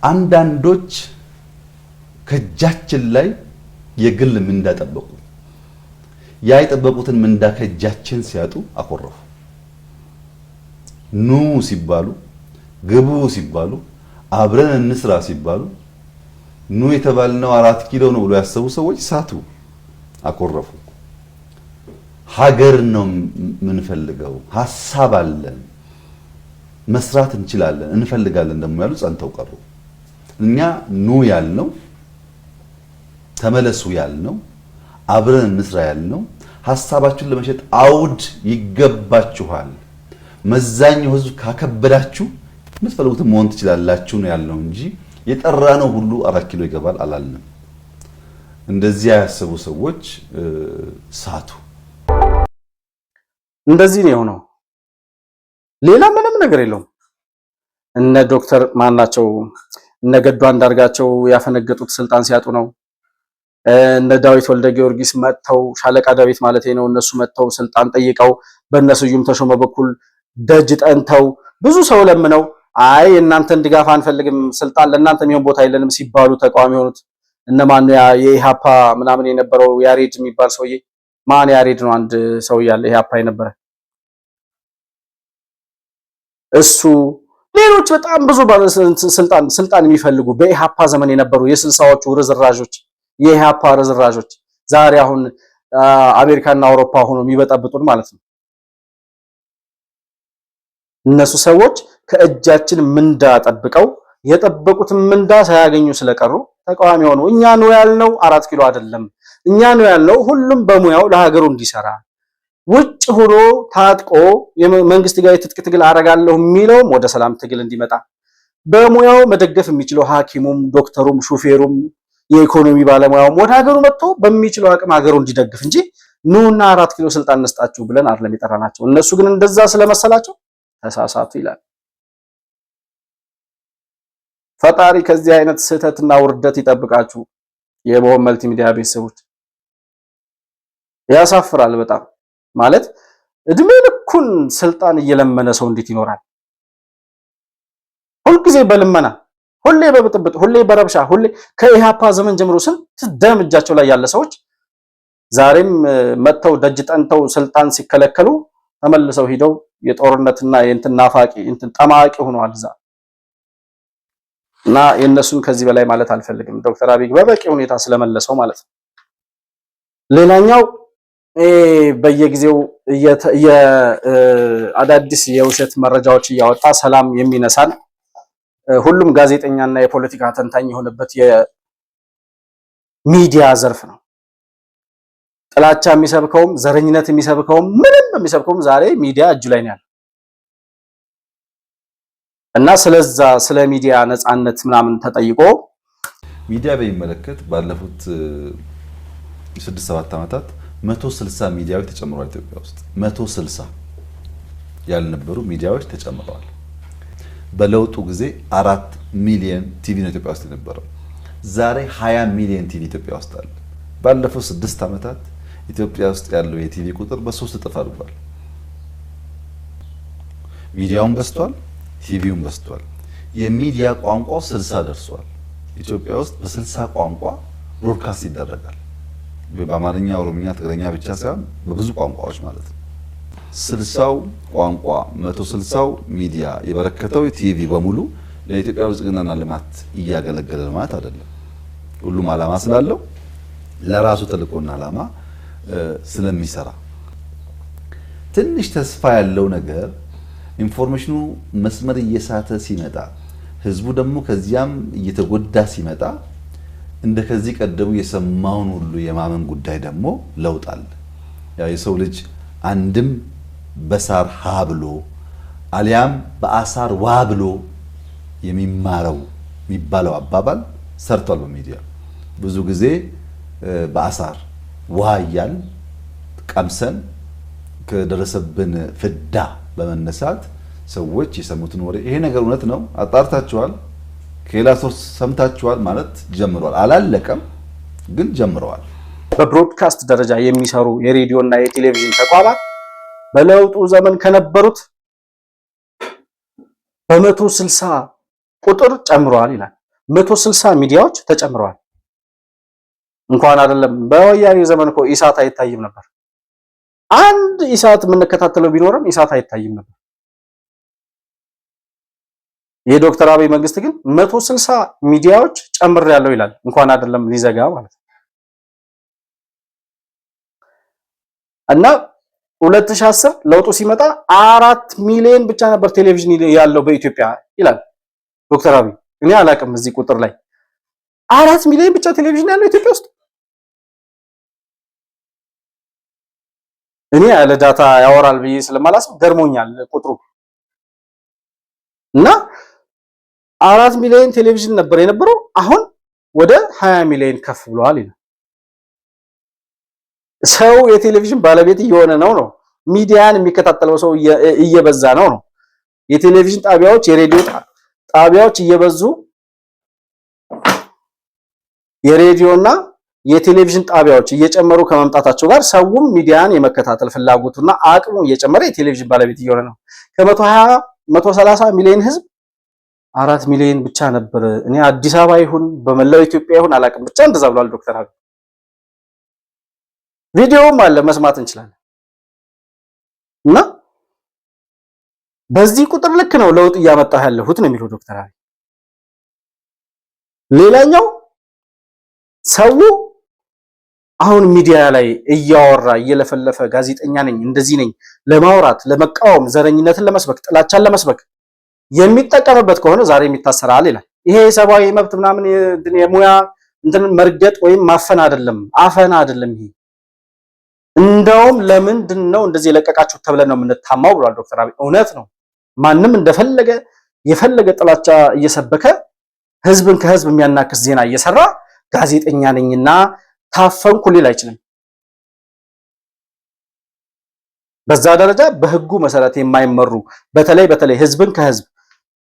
አንዳንዶች ከእጃችን ላይ የግል ምንዳ ጠበቁ። ያ የጠበቁትን ምንዳ ከእጃችን ሲያጡ አኮረፉ። ኑ ሲባሉ፣ ግቡ ሲባሉ፣ አብረን እንስራ ሲባሉ ኑ የተባልነው 4 ኪሎ ነው ብሎ ያሰቡ ሰዎች ሳቱ፣ አኮረፉ። ሀገር ነው የምንፈልገው፣ ሀሳብ አለን፣ መስራት እንችላለን፣ እንፈልጋለን ደግሞ ያሉ ጸንተው ቀሩ። እኛ ኑ ያልነው፣ ተመለሱ ያልነው፣ አብረን እንስራ ያልነው፣ ሀሳባችሁን ለመሸጥ አውድ ይገባችኋል፣ መዛኙ ህዝብ ካከበዳችሁ የምትፈልጉትን መሆን ትችላላችሁ ነው ያልነው እንጂ የጠራነው ሁሉ 4 ኪሎ ይገባል አላልንም። እንደዚያ ያሰቡ ሰዎች ሳቱ። እንደዚህ ነው የሆነው። ሌላ ምንም ነገር የለውም። እነ ዶክተር ማናቸው እነ ገዱ አንዳርጋቸው ያፈነገጡት ስልጣን ሲያጡ ነው። እነ ዳዊት ወልደ ጊዮርጊስ መጥተው ሻለቃ ዳዊት ማለት ነው እነሱ መጥተው ስልጣን ጠይቀው በእነሱም ተሾመ በኩል ደጅ ጠንተው ብዙ ሰው ለምነው አይ እናንተን ድጋፍ አንፈልግም ስልጣን ለእናንተ የሚሆን ቦታ የለንም ሲባሉ ተቃዋሚ ሆኑት። እነማን ነው የኢሃፓ ምናምን የነበረው ያሬድ የሚባል ሰውዬ ማን ያሬድ ነው አንድ ሰው ያለ ኢሃፓ የነበረ እሱ ሌሎች በጣም ብዙ ስልጣን የሚፈልጉ በኢሃፓ ዘመን የነበሩ የ60ዎቹ ርዝራዦች የኢሃፓ ርዝራዦች ዛሬ አሁን አሜሪካና አውሮፓ ሆኖ የሚበጠብጡን ማለት ነው። እነሱ ሰዎች ከእጃችን ምንዳ ጠብቀው የጠበቁትን ምንዳ ሳያገኙ ስለቀሩ ተቃዋሚ ሆኑ። እኛ ነው ያልነው 4 ኪሎ አይደለም፣ እኛ ነው ያልነው ሁሉም በሙያው ለሀገሩ እንዲሰራ ውጭ ሆኖ ታጥቆ የመንግስት ጋር የትጥቅ ትግል አረጋለሁ የሚለውም ወደ ሰላም ትግል እንዲመጣ በሙያው መደገፍ የሚችለው ሐኪሙም ዶክተሩም ሹፌሩም የኢኮኖሚ ባለሙያውም ወደ ሀገሩ መጥቶ በሚችለው አቅም ሀገሩ እንዲደግፍ እንጂ ኑና 4 ኪሎ ስልጣን እንስጣችሁ ብለን አይደለም የጠራናቸው። እነሱ ግን እንደዛ ስለመሰላቸው ተሳሳቱ ይላል። ፈጣሪ ከዚህ አይነት ስህተትና ውርደት ይጠብቃችሁ። የመሆን መልቲሚዲያ ቤተሰቦች ያሳፍራል በጣም ማለት እድሜ ልኩን ስልጣን እየለመነ ሰው እንዴት ይኖራል? ሁልጊዜ በልመና ሁሌ በብጥብጥ ሁሌ በረብሻ ሁሌ ከኢሃፓ ዘመን ጀምሮ ስንት ደም እጃቸው ላይ ያለ ሰዎች ዛሬም መጥተው ደጅ ጠንተው ስልጣን ሲከለከሉ ተመልሰው ሄደው የጦርነትና የእንትን ናፋቂ እንትን ጠማቂ ሆነዋል እዛ እና የነሱን ከዚህ በላይ ማለት አልፈልግም። ዶክተር አብይ በበቂ ሁኔታ ስለመለሰው ማለት ነው። ሌላኛው በየጊዜው አዳዲስ የውሸት መረጃዎች እያወጣ ሰላም የሚነሳን ሁሉም ጋዜጠኛና የፖለቲካ ተንታኝ የሆነበት የሚዲያ ዘርፍ ነው። ጥላቻ የሚሰብከውም ዘረኝነት የሚሰብከውም ምንም የሚሰብከውም ዛሬ ሚዲያ እጁ ላይ ነው ያለው እና ስለዛ ስለ ሚዲያ ነፃነት ምናምን ተጠይቆ ሚዲያ በሚመለከት ባለፉት 6-7 ዓመታት 160 ሚዲያዎች ተጨምረዋል። ኢትዮጵያ ውስጥ 160 ያልነበሩ ሚዲያዎች ተጨምረዋል። በለውጡ ጊዜ 4 ሚሊዮን ቲቪ ነው ኢትዮጵያ ውስጥ የነበረው። ዛሬ 20 ሚሊዮን ቲቪ ኢትዮጵያ ውስጥ አለ። ባለፉት 6 ዓመታት ኢትዮጵያ ውስጥ ያለው የቲቪ ቁጥር በ3 እጥፍ አድጓል። ሚዲያውን በዝቷል፣ ቲቪውን በዝቷል። የሚዲያ ቋንቋው 60 ደርሷል። ኢትዮጵያ ውስጥ በ60 ቋንቋ ብሮድካስት ይደረጋል። በአማርኛ፣ ኦሮምኛ፣ ትግርኛ ብቻ ሳይሆን በብዙ ቋንቋዎች ማለት ነው። 60ው ቋንቋ 160ው ሚዲያ የበረከተው ቲቪ በሙሉ ለኢትዮጵያ ብልጽግናና ልማት እያገለገለ ማለት አይደለም። ሁሉም ዓላማ ስላለው ለራሱ ተልእኮና ዓላማ ስለሚሰራ ትንሽ ተስፋ ያለው ነገር ኢንፎርሜሽኑ መስመር እየሳተ ሲመጣ ህዝቡ ደግሞ ከዚያም እየተጎዳ ሲመጣ እንደ ከዚህ ቀደሙ የሰማውን ሁሉ የማመን ጉዳይ ደግሞ ለውጣል። ያ የሰው ልጅ አንድም በሳር ሀ ብሎ አሊያም በአሳር ዋ ብሎ የሚማረው የሚባለው አባባል ሰርቷል። በሚዲያ ብዙ ጊዜ በአሳር ዋ እያል ቀምሰን ከደረሰብን ፍዳ በመነሳት ሰዎች የሰሙትን ወሬ ይሄ ነገር እውነት ነው አጣርታችኋል ከሌላ ሶርስ ሰምታችኋል ማለት ጀምሯል። አላለቀም ግን ጀምረዋል። በብሮድካስት ደረጃ የሚሰሩ የሬዲዮና የቴሌቪዥን ተቋማት በለውጡ ዘመን ከነበሩት በ160 ቁጥር ጨምረዋል ይላል። 160 ሚዲያዎች ተጨምረዋል። እንኳን አይደለም በወያኔ ዘመን እኮ ኢሳት አይታይም ነበር። አንድ ኢሳት የምንከታተለው ቢኖርም ኢሳት አይታይም ነበር። የዶክተር አብይ መንግስት ግን 160 ሚዲያዎች ጨምሬያለሁ ይላል። እንኳን አይደለም ሊዘጋ ማለት ነው። እና 2010 ለውጡ ሲመጣ 4 ሚሊዮን ብቻ ነበር ቴሌቪዥን ያለው በኢትዮጵያ ይላል ዶክተር አብይ። እኔ አላቅም እዚህ ቁጥር ላይ 4 ሚሊዮን ብቻ ቴሌቪዥን ያለው ኢትዮጵያ ውስጥ። እኔ ያለ ዳታ ያወራል ብዬ ስለማላስብ ገርሞኛል ቁጥሩ። እና 4 ሚሊዮን ቴሌቪዥን ነበር የነበረው፣ አሁን ወደ 20 ሚሊዮን ከፍ ብሏል ይላል። ሰው የቴሌቪዥን ባለቤት እየሆነ ነው። ሚዲያን የሚከታተለው ሰው እየበዛ ነው። የቴሌቪዥን ጣቢያዎች፣ የሬዲዮ ጣቢያዎች እየበዙ የሬዲዮና የቴሌቪዥን ጣቢያዎች እየጨመሩ ከመምጣታቸው ጋር ሰውም ሚዲያን የመከታተል ፍላጎቱና አቅሙ እየጨመረ የቴሌቪዥን ባለቤት እየሆነ ነው። ከ120 130 ሚሊዮን ህዝብ 4 ሚሊዮን ብቻ ነበር። እኔ አዲስ አበባ ይሁን በመላው ኢትዮጵያ ይሁን አላቅም፣ ብቻ እንደዛ ብሏል ዶክተር አብይ። ቪዲዮም አለ መስማት እንችላለን። እና በዚህ ቁጥር ልክ ነው ለውጥ እያመጣሁ ያለሁት ነው የሚለው ዶክተር አብይ። ሌላኛው ሰው አሁን ሚዲያ ላይ እያወራ እየለፈለፈ ጋዜጠኛ ነኝ እንደዚህ ነኝ ለማውራት ለመቃወም፣ ዘረኝነትን ለመስበክ፣ ጥላቻን ለመስበክ የሚጠቀምበት ከሆነ ዛሬ የሚታሰራል ይላል። ይሄ የሰብአዊ መብት ምናምን የሙያ እንትን መርገጥ ወይም ማፈን አይደለም፣ አፈና አይደለም። ይሄ እንደውም ለምንድን ነው እንደዚህ የለቀቃችሁት ተብለን ነው የምንታማው ብሏል ዶክተር አብይ። እውነት ነው። ማንም እንደፈለገ የፈለገ ጥላቻ እየሰበከ ህዝብን ከህዝብ የሚያናክስ ዜና እየሰራ ጋዜጠኛ ነኝና ታፈንኩ ሊል አይችልም። በዛ ደረጃ በህጉ መሰረት የማይመሩ በተለይ ህዝብን ከህዝብ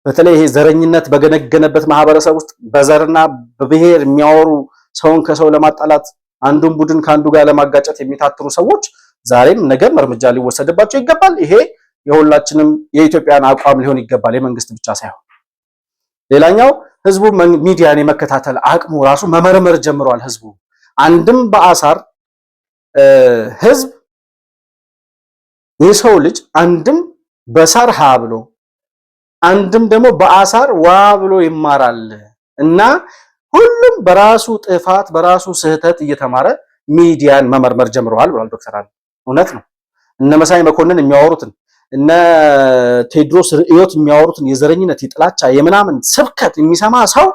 በተለይ ይሄ ዘረኝነት በገነገነበት ማህበረሰብ ውስጥ በዘርና በብሔር የሚያወሩ ሰውን ከሰው ለማጣላት አንዱን ቡድን ከአንዱ ጋር ለማጋጨት የሚታትሩ ሰዎች ዛሬም ነገም እርምጃ ሊወሰድባቸው ይገባል። ይሄ የሁላችንም የኢትዮጵያን አቋም ሊሆን ይገባል፣ የመንግስት ብቻ ሳይሆን። ሌላኛው ህዝቡ ሚዲያን የመከታተል አቅሙ ራሱ መመርመር ጀምሯል። ህዝቡ አንድም በአሳር ህዝብ የሰው ልጅ አንድም በሳር ሀ ብሎ አንድም ደግሞ በአሳር ዋ ብሎ ይማራል እና ሁሉም በራሱ ጥፋት በራሱ ስህተት እየተማረ ሚዲያን መመርመር ጀምረዋል ብሏል ዶክተር አብይ። እውነት ነው። እነ መሳይ መኮንን የሚያወሩትን እነ ቴድሮስ ርዕዮት የሚያወሩትን የዘረኝነት የጥላቻ የምናምን ስብከት የሚሰማ ሰው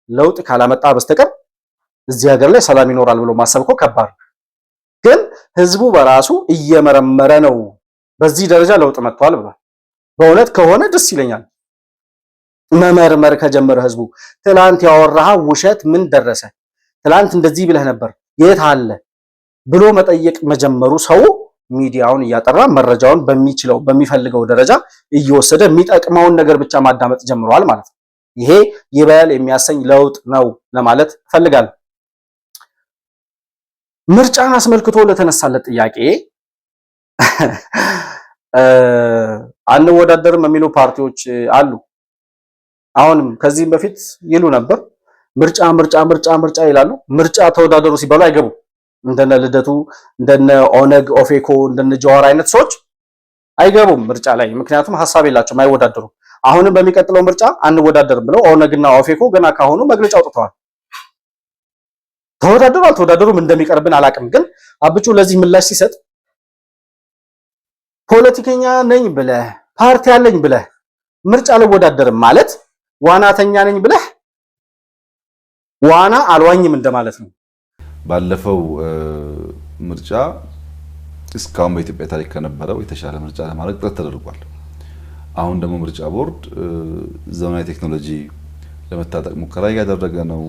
ለውጥ ካላመጣ በስተቀር እዚህ ሀገር ላይ ሰላም ይኖራል ብሎ ማሰብ እኮ ከባድ። ግን ህዝቡ በራሱ እየመረመረ ነው። በዚህ ደረጃ ለውጥ መጥቷል ብሏል። በእውነት ከሆነ ደስ ይለኛል። መመርመር ከጀመረ ህዝቡ ትላንት ያወራኸው ውሸት ምን ደረሰ፣ ትላንት እንደዚህ ብለህ ነበር የት አለ ብሎ መጠየቅ መጀመሩ ሰው ሚዲያውን እያጠራ መረጃውን በሚችለው በሚፈልገው ደረጃ እየወሰደ የሚጠቅመውን ነገር ብቻ ማዳመጥ ጀምሯል ማለት ነው። ይሄ ይበል የሚያሰኝ ለውጥ ነው ለማለት እፈልጋለሁ። ምርጫን አስመልክቶ ለተነሳለት ጥያቄ አንወዳደርም የሚሉ ፓርቲዎች አሉ። አሁንም ከዚህም በፊት ይሉ ነበር ምርጫ ምርጫ ምርጫ ምርጫ ይላሉ። ምርጫ ተወዳደሩ ሲባሉ አይገቡም። እንደነ ልደቱ እንደነ ኦነግ ኦፌኮ እንደነ ጀዋር አይነት ሰዎች አይገቡም ምርጫ ላይ፣ ምክንያቱም ሐሳብ የላቸውም፣ አይወዳደሩም። አሁንም በሚቀጥለው ምርጫ አንወዳደርም ብለው ኦነግና ኦፌኮ ገና ካሁኑ መግለጫ አውጥተዋል። ተወዳደሩ አልተወዳደሩም እንደሚቀርብን አላቅም። ግን አብቹ ለዚህ ምላሽ ሲሰጥ ፖለቲከኛ ነኝ ብለህ ፓርቲ አለኝ ብለህ ምርጫ አልወዳደርም ማለት ዋናተኛ ነኝ ብለህ ዋና አልዋኝም እንደማለት ነው። ባለፈው ምርጫ እስካሁን በኢትዮጵያ ታሪክ ከነበረው የተሻለ ምርጫ ለማድረግ ጥረት ተደርጓል። አሁን ደግሞ ምርጫ ቦርድ ዘመናዊ ቴክኖሎጂ ለመታጠቅ ሙከራ እያደረገ ነው።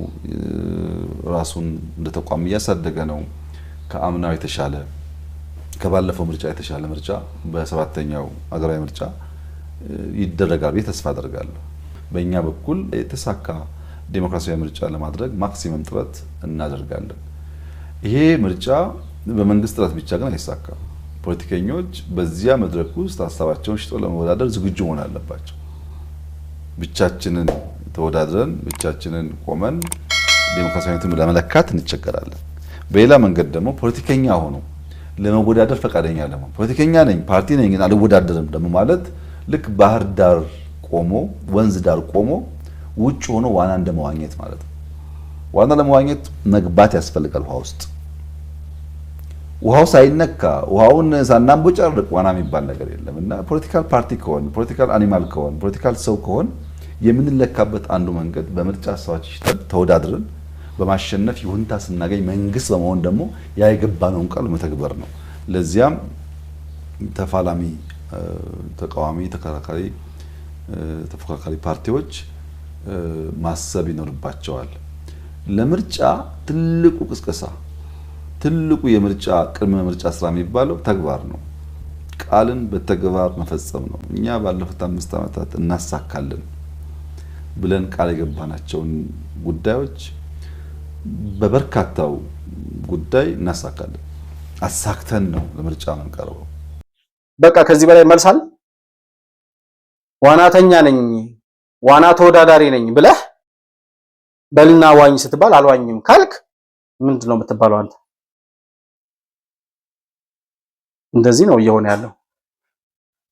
ራሱን እንደ ተቋም እያሳደገ ነው። ከአምናው የተሻለ ከባለፈው ምርጫ የተሻለ ምርጫ በሰባተኛው ሀገራዊ ምርጫ ይደረጋል ብዬ ተስፋ አደርጋለሁ። በእኛ በኩል የተሳካ ዲሞክራሲያዊ ምርጫ ለማድረግ ማክሲመም ጥረት እናደርጋለን። ይሄ ምርጫ በመንግስት ጥረት ብቻ ግን አይሳካም። ፖለቲከኞች በዚያ መድረክ ውስጥ ሀሳባቸውን ሽጠው ለመወዳደር ዝግጁ መሆን አለባቸው። ብቻችንን ተወዳድረን ብቻችንን ቆመን ዲሞክራሲያዊነትን ለመለካት እንቸገራለን። በሌላ መንገድ ደግሞ ፖለቲከኛ ሆኖ ለመወዳደር ፈቃደኛ ለመሆን ፖለቲከኛ ነኝ ፓርቲ ነኝ ግን አልወዳደርም ደግሞ ማለት ልክ ባህር ዳር ቆሞ ወንዝ ዳር ቆሞ ውጭ ሆኖ ዋና እንደመዋኘት ማለት ነው። ዋና ለመዋኘት መግባት ያስፈልጋል ውሃ ውስጥ። ውሃው ሳይነካ ውሃውን ሳናንቦጫርቅ ዋና የሚባል ነገር የለም እና ፖለቲካል ፓርቲ ከሆን ፖለቲካል አኒማል ከሆን ፖለቲካል ሰው ከሆን የምንለካበት አንዱ መንገድ በምርጫ ሀሳባችን ሽጠን ተወዳድረን በማሸነፍ ይሁንታ ስናገኝ መንግስት በመሆን ደግሞ ያይገባነውን ቃል መተግበር ነው። ለዚያም ተፋላሚ ተቃዋሚ ተፎካካሪ ፓርቲዎች ማሰብ ይኖርባቸዋል። ለምርጫ ትልቁ ቅስቀሳ ትልቁ የምርጫ ቅድመ ምርጫ ስራ የሚባለው ተግባር ነው። ቃልን በተግባር መፈጸም ነው። እኛ ባለፉት 5 ዓመታት እናሳካለን ብለን ቃል የገባናቸውን ጉዳዮች በበርካታው ጉዳይ እናሳካለን። አሳክተን ነው ለምርጫ የምንቀርበው። በቃ ከዚህ በላይ መልሳል። ዋናተኛ ነኝ ዋና ተወዳዳሪ ነኝ ብለህ በልና ዋኝ ስትባል አልዋኝም ካልክ ምንድነው የምትባለው አንተ? እንደዚህ ነው እየሆነ ያለው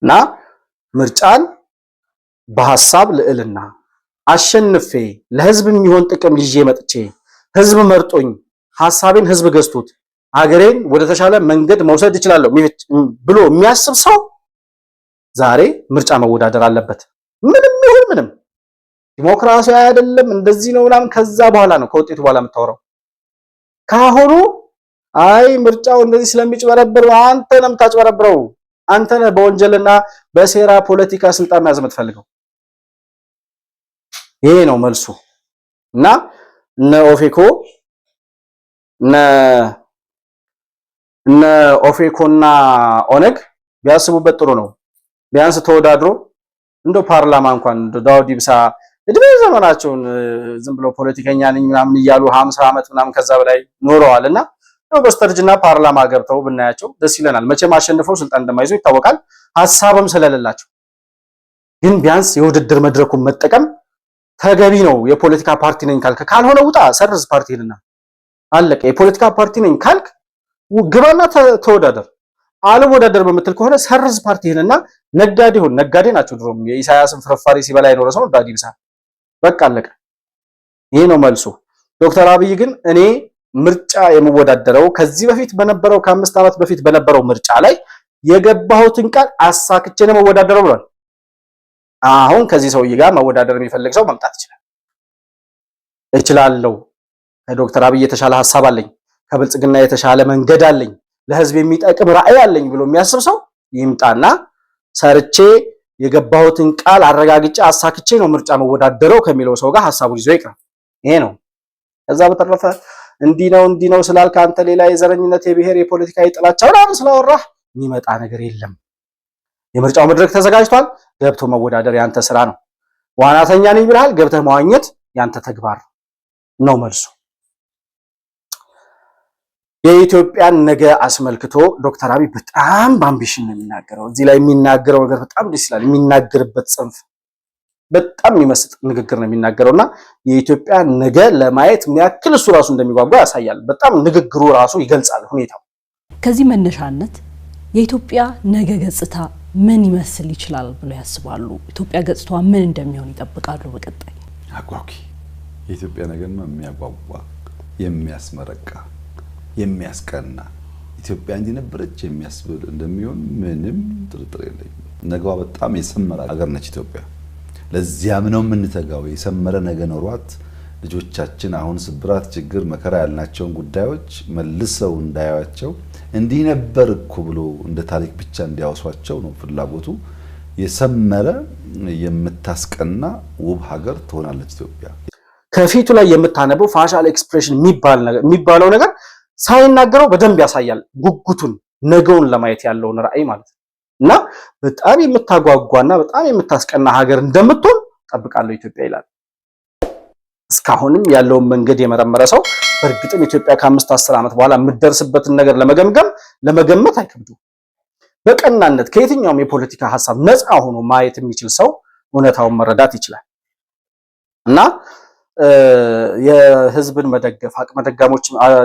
እና ምርጫን በሐሳብ ልዕልና አሸንፌ ለህዝብ የሚሆን ጥቅም ይዤ መጥቼ ህዝብ መርጦኝ ሐሳቤን ህዝብ ገዝቶት ሀገሬን ወደ ተሻለ መንገድ መውሰድ ይችላል ብሎ የሚያስብ ሰው ዛሬ ምርጫ መወዳደር አለበት። ምንም ይሁን ምንም ዲሞክራሲ አይደለም እንደዚህ ነው ምናምን ከዛ በኋላ ነው ከውጤቱ በኋላ የምታወራው። ካሁኑ አይ ምርጫው እንደዚህ ስለሚጭበረብር አንተ ነህ የምታጭበረብረው፣ አንተ ነህ በወንጀልና በሴራ ፖለቲካ ስልጣን መያዝ የምትፈልገው። ይሄ ነው መልሱ እና እነ ኦፌኮና ኦነግ ቢያስቡበት ጥሩ ነው። ቢያንስ ተወዳድሮ እንደው ፓርላማ እንኳን ዳውድ ኢብሳ እድሜ ዘመናቸውን ዝም ብሎ ፖለቲከኛ ነኝ ምናምን እያሉ 50 ዓመት ምናምን ከዛ በላይ ኖረዋልና ነው በስተርጅና ፓርላማ ገብተው ብናያቸው ደስ ይለናል። መቼም አሸንፈው ስልጣን እንደማይዙ ይታወቃል። ሐሳብም ስለሌላቸው ግን ቢያንስ የውድድር መድረኩን መጠቀም ተገቢ ነው። የፖለቲካ ፓርቲ ነኝ ካልክ ካልሆነ ውጣ ሰርዝ ፓርቲህንና አለቀ። የፖለቲካ ፓርቲ ነኝ ካልክ ግባና ተወዳደር። አልወዳደር በምትል ከሆነ ሰርዝ ፓርቲህንና ነጋዴ ሁን። ነጋዴ ናቸው ድሮም የኢሳያስን ፍርፋሪ ሲበላ የኖረ ሰው ዳዲ ብሳ በቃ አለቀ። ይሄ ነው መልሱ። ዶክተር አብይ ግን እኔ ምርጫ የምወዳደረው ከዚህ በፊት በነበረው ከ5 ዓመት በፊት በነበረው ምርጫ ላይ የገባሁትን ቃል አሳክቼ ነው መወዳደረው ብሏል። አሁን ከዚህ ሰውዬ ጋር መወዳደር የሚፈልግ ሰው መምጣት ይችላል። እችላለሁ፣ ከዶክተር አብይ የተሻለ ሐሳብ አለኝ፣ ከብልጽግና የተሻለ መንገድ አለኝ፣ ለህዝብ የሚጠቅም ራዕይ አለኝ ብሎ የሚያስብ ሰው ይምጣና ሰርቼ የገባሁትን ቃል አረጋግጬ አሳክቼ ነው ምርጫ መወዳደረው ከሚለው ሰው ጋር ሐሳቡን ይዞ ይቅር። ይሄ ነው። ከዛ በተረፈ እንዲህ ነው ስላልክ አንተ ሌላ የዘረኝነት የብሔር የፖለቲካ የጥላቻ ምናምን ስላወራህ የሚመጣ ነገር የለም። የምርጫው መድረክ ተዘጋጅቷል። ገብቶ መወዳደር ያንተ ስራ ነው። ዋናተኛ ነኝ ብለሃል፣ ገብተህ መዋኘት ያንተ ተግባር ነው መልሱ። የኢትዮጵያን ነገ አስመልክቶ ዶክተር አብይ በጣም በአምቢሽን ነው የሚናገረው። እዚህ ላይ የሚናገረው ነገር በጣም ደስ ይላል። የሚናገርበት ጽንፍ በጣም የሚመስጥ ንግግር ነው የሚናገረውና የኢትዮጵያ ነገ ለማየት ምን ያክል እሱ ራሱ እንደሚጓጓ ያሳያል። በጣም ንግግሩ ራሱ ይገልጻል ሁኔታው። ከዚህ መነሻነት የኢትዮጵያ ነገ ገጽታ ምን ይመስል ይችላል ብለው ያስባሉ? ኢትዮጵያ ገጽታዋ ምን እንደሚሆን ይጠብቃሉ? በቀጣይ አጓጊ የኢትዮጵያ ነገማ የሚያጓጓ የሚያስመረቃ የሚያስቀና ኢትዮጵያ እንዲነበረች የሚያስብል እንደሚሆን ምንም ጥርጥር የለኝም። ነገዋ በጣም የሰመረ ሀገር ነች ኢትዮጵያ። ለዚያም ነው የምንተጋው። የሰመረ ነገ ኖሯት ልጆቻችን አሁን ስብራት፣ ችግር፣ መከራ ያልናቸውን ጉዳዮች መልሰው እንዳያዩአቸው እንዲህ ነበር እኮ ብሎ እንደ ታሪክ ብቻ እንዲያወሷቸው ነው ፍላጎቱ። የሰመረ የምታስቀና ውብ ሀገር ትሆናለች ኢትዮጵያ። ከፊቱ ላይ የምታነበው ፋሻል ኤክስፕሬሽን የሚባለው ነገር ሳይናገረው በደንብ ያሳያል ጉጉቱን፣ ነገውን ለማየት ያለውን ራዕይ ማለት ነው። እና በጣም የምታጓጓና በጣም የምታስቀና ሀገር እንደምትሆን ጠብቃለሁ ኢትዮጵያ ይላል። እስካሁንም ያለውን መንገድ የመረመረ ሰው በእርግጥም ኢትዮጵያ ከ5-10 ዓመት በኋላ የምትደርስበትን ነገር ለመገመት አይከብዱም። በቀናነት ከየትኛውም የፖለቲካ ሐሳብ ነፃ ሆኖ ማየት የሚችል ሰው እውነታውን መረዳት ይችላል። እና የህዝብን መደገፍ አቅመ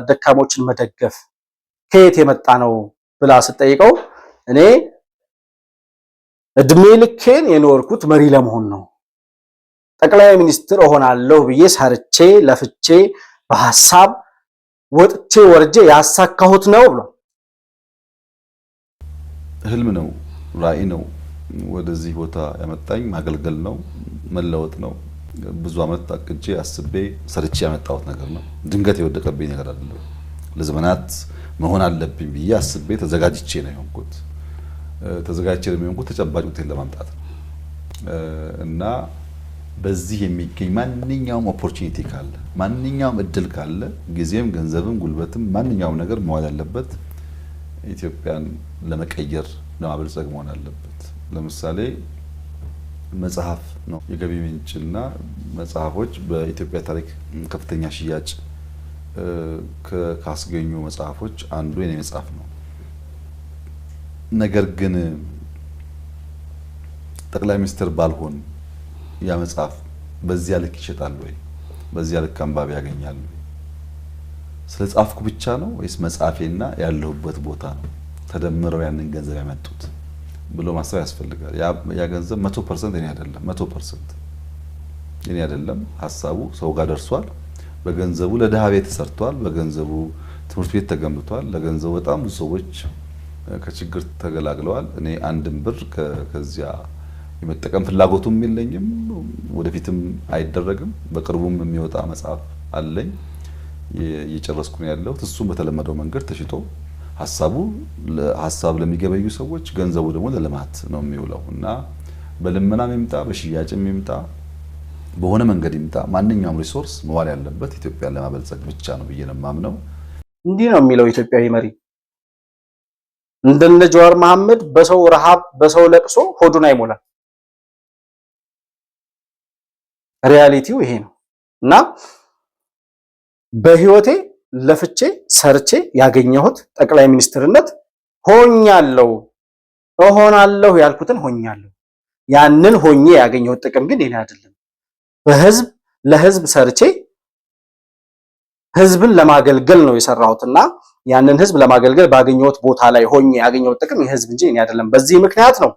ደካሞችን መደገፍ ከየት የመጣ ነው ብላ ስጠይቀው እኔ እድሜ ልኬን የኖርኩት መሪ ለመሆን ነው፣ ጠቅላይ ሚኒስትር እሆናለሁ ብዬ ሰርቼ ለፍቼ በሐሳብ ወጥቼ ወርጄ ያሳካሁት ነው ብሎ ህልም ነው፣ ራዕይ ነው። ወደዚህ ቦታ ያመጣኝ ማገልገል ነው፣ መለወጥ ነው። ብዙ አመት አቅጄ አስቤ ሰርቼ ያመጣሁት ነገር ነው። ድንገት የወደቀብኝ ነገር አይደለም። ለዘመናት መሆን አለብኝ ብዬ አስቤ ተዘጋጅቼ ነው የሆንኩት። ተዘጋጅቼ ነው የሆንኩት ተጨባጭ ውጤት ለማምጣት ነው። እና በዚህ የሚገኝ ማንኛውም ኦፖርቹኒቲ ካለ ማንኛውም እድል ካለ ጊዜም ገንዘብም ጉልበትም ማንኛውም ነገር መዋል ያለበት ኢትዮጵያን ለመቀየር ለማበልጸግ መሆን አለበት። ለምሳሌ መጽሐፍ ነው የገቢ ምንጭና መጽሐፎች በኢትዮጵያ ታሪክ ከፍተኛ ሽያጭ ካስገኙ መጽሐፎች አንዱ የኔ መጽሐፍ ነው። ነገር ግን ጠቅላይ ሚኒስትር ባልሆን ያ መጽሐፍ በዚያ ልክ ይሸጣል ወይ? በዚያ ልክ አንባቢ ያገኛል ወይ? ስለጻፍኩ ብቻ ነው ወይስ መጽሐፌና ያለሁበት ቦታ ነው ተደምረው ያንን ገንዘብ ያመጡት ብሎ ማሰብ ያስፈልጋል። ያ ገንዘብ 100% የኔ አይደለም። 100% የኔ አይደለም። ሐሳቡ ሰው ጋር ደርሷል። በገንዘቡ ለድሃ ቤት ተሰርቷል። በገንዘቡ ትምህርት ቤት ተገንብቷል። ለገንዘቡ በጣም ብዙ ሰዎች ከችግር ተገላግለዋል። እኔ አንድም ብር ከዚያ የመጠቀም ፍላጎቱም የለኝም፣ ወደፊትም አይደረግም። በቅርቡም የሚወጣ መጽሐፍ አለኝ እየጨረስኩ ነው ያለሁት። እሱም በተለመደው መንገድ ተሽጦ ሐሳብ ለሚገበዩ ሰዎች፣ ገንዘቡ ደግሞ ለልማት ነው የሚውለው እና በልመናም ይምጣ በሽያጭም ይምጣ በሆነ መንገድ ይምጣ ማንኛውም ሪሶርስ መዋል ያለበት ኢትዮጵያን ለማበልጸግ ብቻ ነው ብዬ ነው የማምነው። እንዲህ ነው የሚለው ኢትዮጵያዊ መሪ። እንደነ ጀዋር መሐመድ በሰው ረሃብ በሰው ለቅሶ ሆዱን አይሞላም። ሪያሊቲው ይሄ ነው እና በህይወቴ ለፍቼ ሰርቼ ያገኘሁት ጠቅላይ ሚኒስትርነት ሆኛለሁ፣ እሆናለሁ ያልኩትን ሆኛለሁ። ያንን ሆኜ ያገኘሁት ጥቅም ግን የኔ አይደለም። ለህዝብ ሰርቼ ህዝብን ለማገልገል ነው የሰራሁትና ያንን ህዝብ ለማገልገል ባገኘሁት ቦታ ላይ ሆኜ ያገኘሁት ጥቅም የህዝብ እንጂ የኔ አይደለም። በዚህ ምክንያት ነው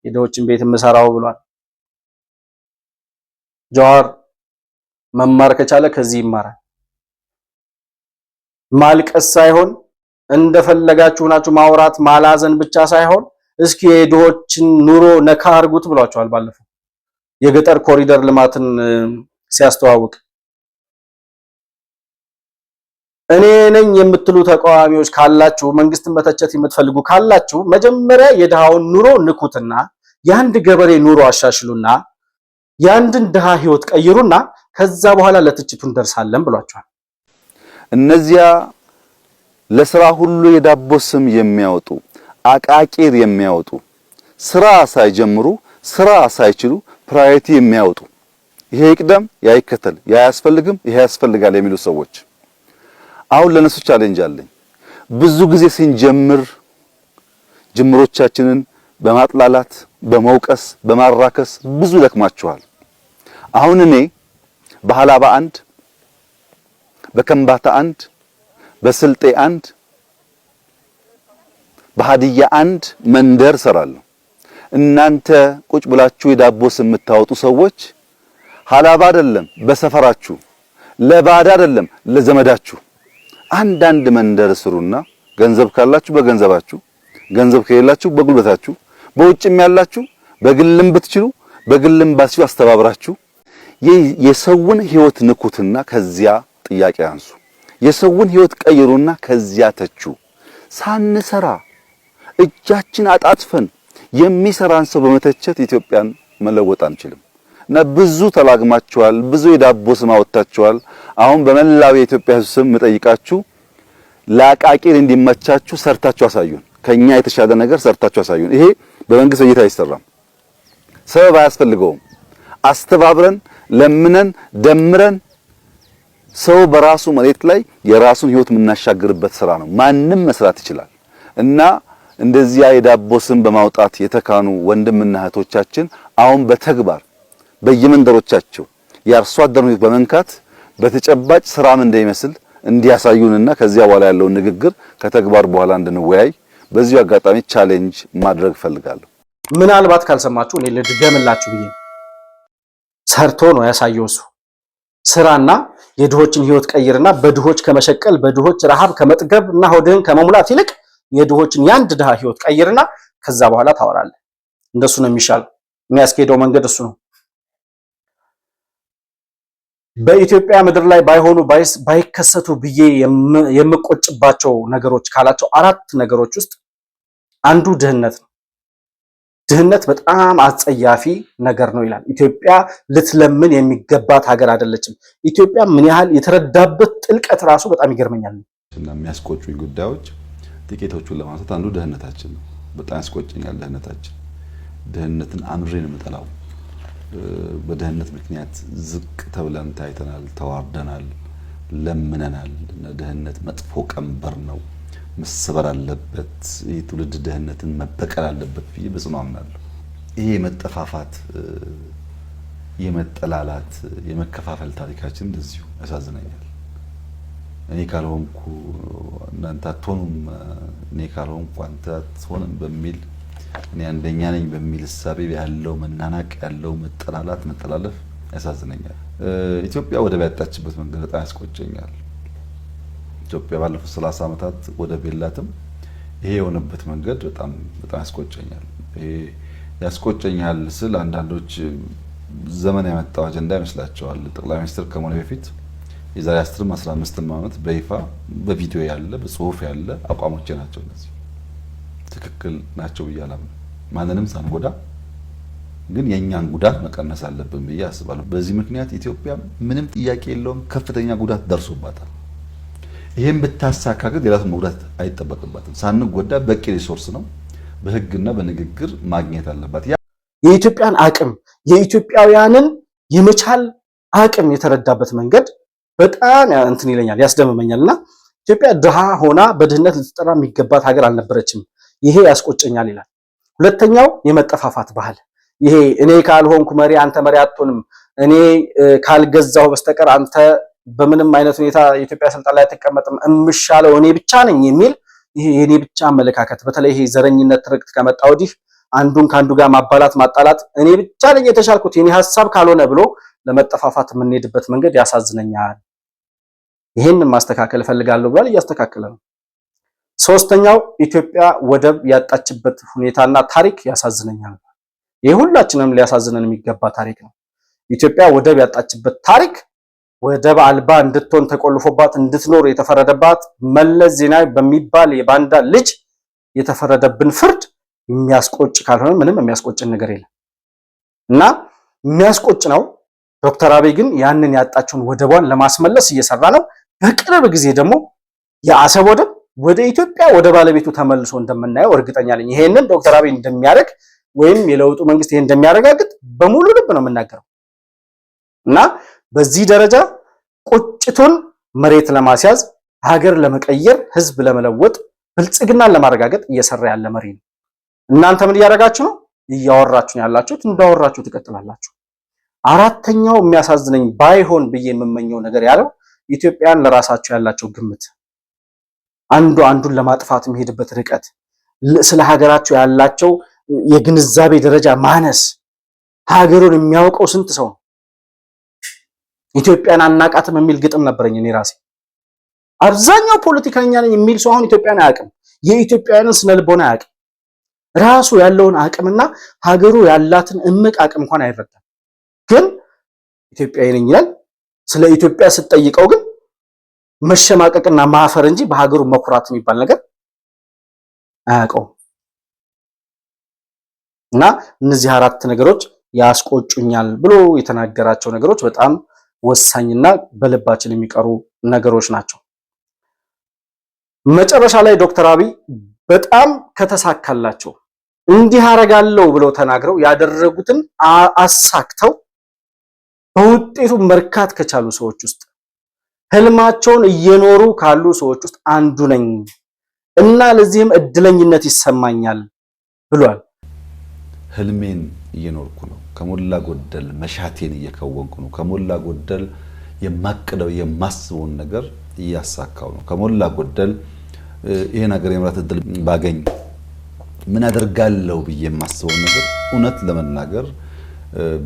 የድሆችን ቤት የምሰራው ብሏል። ጀዋር መማር ከቻለ ከዚህ ይማራል። ማልቀስ ሳይሆን እንደፈለጋችሁ ናችሁ ማውራት ማላዘን ብቻ ሳይሆን እስኪ የድሆችን ኑሮ ነካ አርጉት ብሏቸዋል። ባለፈው የገጠር ኮሪደር ልማትን ሲያስተዋውቅ እኔ ነኝ የምትሉ ተቃዋሚዎች ካላችሁ፣ መንግስትን መተቸት የምትፈልጉ ካላችሁ መጀመሪያ የድሃውን ኑሮ ንኩትና የአንድ ገበሬ ኑሮ አሻሽሉና የአንድን ድሃ ህይወት ቀይሩና ከዛ በኋላ ለትችቱ እንደርሳለን ብሏቸዋል። እነዚያ ለስራ ሁሉ የዳቦ ስም የሚያወጡ አቃቂር የሚያወጡ ስራ ሳይጀምሩ ስራ ሳይችሉ ፕራዮሪቲ የሚያወጡ ይሄ ይቅደም ያ ይከተል ያ ያስፈልግም ይሄ ያስፈልጋል የሚሉ ሰዎች አሁን ለነሱ ቻሌንጅ አለኝ። ብዙ ጊዜ ስንጀምር ጅምሮቻችንን በማጥላላት በመውቀስ በማራከስ ብዙ ደክማችኋል። አሁን እኔ በሐላባ አንድ በከምባታ አንድ በስልጤ አንድ በሃዲያ አንድ መንደር ሰራለሁ። እናንተ ቁጭ ብላችሁ የዳቦ ስም የምታወጡ ሰዎች ሐላባ አይደለም በሰፈራችሁ፣ ለባዳ አይደለም ለዘመዳችሁ አንዳንድ መንደር ስሩና ገንዘብ ካላችሁ በገንዘባችሁ፣ ገንዘብ ከሌላችሁ በጉልበታችሁ፣ በውጭም ያላችሁ በግልም ብትችሉ በግልም ባሲው አስተባብራችሁ የሰውን ህይወት ንኩትና ከዚያ ጥያቄ አንሱ። የሰውን ህይወት ቀይሩና ከዚያ ተቹ። ሳንሰራ እጃችን አጣጥፈን የሚሰራን ሰው በመተቸት ኢትዮጵያን መለወጥ አንችልም። እና ብዙ ተላግማችኋል፣ ብዙ የዳቦ ስም አወጣችኋል። አሁን በመላው የኢትዮጵያ ህዝብ ስም መጠይቃችሁ ለአቃቂር እንዲመቻችሁ ሰርታችሁ አሳዩን። ከኛ የተሻለ ነገር ሰርታችሁ አሳዩን። ይሄ በመንግስት እይታ አይሰራም። ሰበብ አያስፈልገውም። አስተባብረን ለምነን ደምረን ሰው በራሱ መሬት ላይ የራሱን ህይወት የምናሻግርበት ስራ ነው። ማንም መስራት ይችላል እና እንደዚያ የዳቦ ስም በማውጣት የተካኑ ወንድምና እህቶቻችን አሁን በተግባር በየመንደሮቻቸው የአርሶ አደሩን ህይወት በመንካት በተጨባጭ ስራም እንደሚመስል እንዲያሳዩንና ከዚያ በኋላ ያለውን ንግግር ከተግባር በኋላ እንድንወያይ በዚሁ አጋጣሚ ቻሌንጅ ማድረግ ፈልጋለሁ። ምናልባት ካልሰማችሁ እኔ ልድገምላችሁ ብዬ ሰርቶ ነው ያሳየው እሱ ስራና የድሆችን ህይወት ቀይርና በድሆች ከመሸቀል በድሆች ረሃብ ከመጥገብ እና ሆድህን ከመሙላት ይልቅ የድሆችን ያንድ ድሃ ህይወት ቀይርና ከዛ በኋላ ታወራለህ። እንደሱ ነው የሚሻለው። የሚያስኬደው መንገድ እሱ ነው። በኢትዮጵያ ምድር ላይ ባይሆኑ ባይከሰቱ ብዬ የምቆጭባቸው ነገሮች ካላቸው 4 ነገሮች ውስጥ አንዱ ድህነት ነው። ድህነት በጣም አጸያፊ ነገር ነው ይላል። ኢትዮጵያ ልትለምን የሚገባት ሀገር አይደለችም። ኢትዮጵያ ምን ያህል የተረዳበት ጥልቀት ራሱ በጣም ይገርመኛል። እና የሚያስቆጩኝ ጉዳዮች ጥቂቶቹን ለማንሳት አንዱ ድህነታችን ነው። በጣም ያስቆጨኛል ድህነታችን። ድህነትን አምሬ ነው የምጠላው። በድህነት ምክንያት ዝቅ ተብለን ታይተናል፣ ተዋርደናል፣ ለምነናል። ድህነት መጥፎ ቀንበር ነው፣ መሰበር አለበት። ይህ ትውልድ ድህነትን መበቀል አለበት ብዬ በጽኑ አምናለሁ። ይሄ የመጠፋፋት የመጠላላት የመከፋፈል ታሪካችን እንደዚሁ ያሳዝነኛል። እኔ ካልሆንኩ እናንተ አትሆኑም፣ እኔ ካልሆንኩ አንተ አትሆንም በሚል እኔ አንደኛ ነኝ በሚል እሳቤ ያለው መናናቅ ያለው መጠላላት መጠላለፍ ያሳዝነኛል። ኢትዮጵያ ወደብ ያጣችበት መንገድ በጣም ያስቆጨኛል። ኢትዮጵያ ባለፉት 30 ዓመታት ወደብ የላትም። ይሄ የሆነበት መንገድ በጣም ያስቆጨኛል። ይሄ ያስቆጨኛል ስል አንዳንዶች ዘመን ያመጣው አጀንዳ ይመስላቸዋል። ጠቅላይ ሚኒስትር ከመሆኑ በፊት የዛሬ 10-15 ዓመት በይፋ በቪዲዮ ያለ በጽሁፍ ያለ አቋሞቼ ናቸው። እነዚህ ትክክል ናቸው ብዬ አላምንም። ማንንም ሳንጎዳ ግን የኛን ጉዳት መቀነስ አለብን ብዬ አስባለሁ። በዚህ ምክንያት ኢትዮጵያ ምንም ጥያቄ የለውም ከፍተኛ ጉዳት ደርሶባታል። ይሄን ብታሳካ ግን ሌላውን መጉዳት አይጠበቅባትም። ሳንጎዳ በቂ ሪሶርስ ነው በህግና በንግግር ማግኘት አለባት። የኢትዮጵያን አቅም የኢትዮጵያውያንን የመቻል አቅም የተረዳበት መንገድ በጣም እንትን ይለኛል፣ ያስደምመኛልና ኢትዮጵያ ድሃ ሆና በድህነት ልትጠራ የሚገባት ሀገር አልነበረችም። ይሄ ያስቆጨኛል ይላል። ሁለተኛው የመጠፋፋት ባህል። ይሄ እኔ ካልሆንኩ መሪ አንተ መሪ አትሆንም፣ እኔ ካልገዛው በስተቀር አንተ በምንም አይነት ሁኔታ የኢትዮጵያ ስልጣን ላይ አትቀመጥም፣ እምሻለው እኔ ብቻ ነኝ የሚል ይሄ የኔ ብቻ አመለካከት፣ በተለይ ይሄ ዘረኝነት ትርክት ከመጣ ወዲህ አንዱን ካንዱ ጋር ማባላት ማጣላት፣ እኔ ብቻ ነኝ የተሻልኩት የኔ ሐሳብ ካልሆነ ብሎ ለመጠፋፋት የምንሄድበት መንገድ ያሳዝነኛል። ይሄን ማስተካከል ፈልጋለሁ ብሏል፣ እያስተካከለ ነው። ሶስተኛው ኢትዮጵያ ወደብ ያጣችበት ሁኔታና ታሪክ ያሳዝነኛል። ይሄ ሁላችንም ሊያሳዝነን የሚገባ ታሪክ ነው። ኢትዮጵያ ወደብ ያጣችበት ታሪክ ወደብ አልባ እንድትሆን ተቆልፎባት እንድትኖር የተፈረደባት መለስ ዜናዊ በሚባል የባንዳ ልጅ የተፈረደብን ፍርድ የሚያስቆጭ ካልሆነ ምንም የሚያስቆጭን ነገር የለም እና የሚያስቆጭ ነው። ዶክተር አብይ ግን ያንን ያጣችውን ወደቧን ለማስመለስ እየሰራ ነው። በቅርብ ጊዜ ደግሞ የአሰብ ወደብ ወደ ኢትዮጵያ ወደ ባለቤቱ ተመልሶ እንደምናየው እርግጠኛ ነኝ። ይሄንን ዶክተር አብይ እንደሚያደርግ ወይም የለውጡ መንግስት ይሄን እንደሚያረጋግጥ በሙሉ ልብ ነው የምናገረው እና በዚህ ደረጃ ቁጭቱን መሬት ለማስያዝ ሀገር ለመቀየር ህዝብ ለመለወጥ ብልጽግናን ለማረጋገጥ እየሰራ ያለ መሪ ነው። እናንተ ምን እያደረጋችሁ ነው? እያወራችሁ ነው ያላችሁት። እንዳወራችሁ ትቀጥላላችሁ። አራተኛው የሚያሳዝነኝ ባይሆን ብዬ የምመኘው ነገር ያለው ኢትዮጵያን ለራሳቸው ያላቸው ግምት፣ አንዱ አንዱን ለማጥፋት የሚሄድበት ርቀት፣ ስለ ሀገራቸው ያላቸው የግንዛቤ ደረጃ ማነስ። ሀገሩን የሚያውቀው ስንት ሰው ነው? ኢትዮጵያን አናቃትም የሚል ግጥም ነበረኝ እኔ ራሴ። አብዛኛው ፖለቲከኛ ነኝ የሚል ሰው አሁን ኢትዮጵያን አያውቅም። የኢትዮጵያውያንን ስነልቦና አያውቅም። ራሱ ያለውን አቅምና ሀገሩ ያላትን እምቅ አቅም እንኳን አይረዳም። ግን ኢትዮጵያዊ ነኝ ይላል። ስለ ኢትዮጵያ ስትጠይቀው ግን መሸማቀቅና ማፈር እንጂ በሀገሩ መኩራት የሚባል ነገር አያውቀውም። እና እነዚህ 4 ነገሮች ያስቆጩኛል ብሎ የተናገራቸው ነገሮች በጣም ወሳኝና በልባችን የሚቀሩ ነገሮች ናቸው። መጨረሻ ላይ ዶክተር አብይ በጣም ከተሳካላቸው እንዲህ አረጋለሁ ብለው ተናግረው ያደረጉትን አሳክተው በውጤቱ መርካት ከቻሉ ሰዎች ውስጥ ህልማቸውን እየኖሩ ካሉ ሰዎች ውስጥ አንዱ ነኝ እና ለዚህም እድለኝነት ይሰማኛል ብሏል። ህልሜን እየኖርኩ ነው። ከሞላ ጎደል መሻቴን እየከወንኩ ነው። ከሞላ ጎደል የማቅደው የማስበውን ነገር እያሳካው ነው። ከሞላ ጎደል ይሄ ነገር የምራት እድል ባገኝ ምን አደርጋለሁ ብዬ የማስበው ነገር እውነት ለመናገር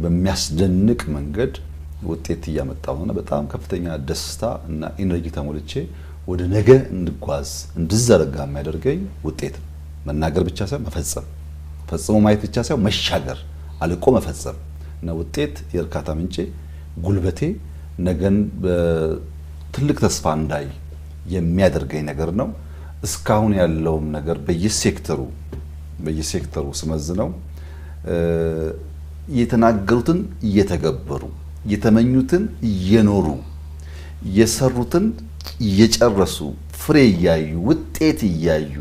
በሚያስደንቅ መንገድ ውጤት እያመጣው ነው። በጣም ከፍተኛ ደስታ እና ኢነርጂ ተሞልቼ ወደ ነገ እንድጓዝ እንድዘረጋ የሚያደርገኝ ውጤት መናገር ብቻ ሳይሆን መፈጸም፣ ፈጽሞ ማየት ብቻ ሳይሆን መሻገር፣ አልቆ መፈጸም እና ውጤት የእርካታ ምንጭ ጉልበቴ ነገን በትልቅ ተስፋ እንዳይ የሚያደርገኝ ነገር ነው። እስካሁን ያለውም ነገር በየሴክተሩ ስመዝነው የተናገሩትን እየተገበሩ የተመኙትን እየኖሩ የሰሩትን እየጨረሱ ፍሬ እያዩ ውጤት እያዩ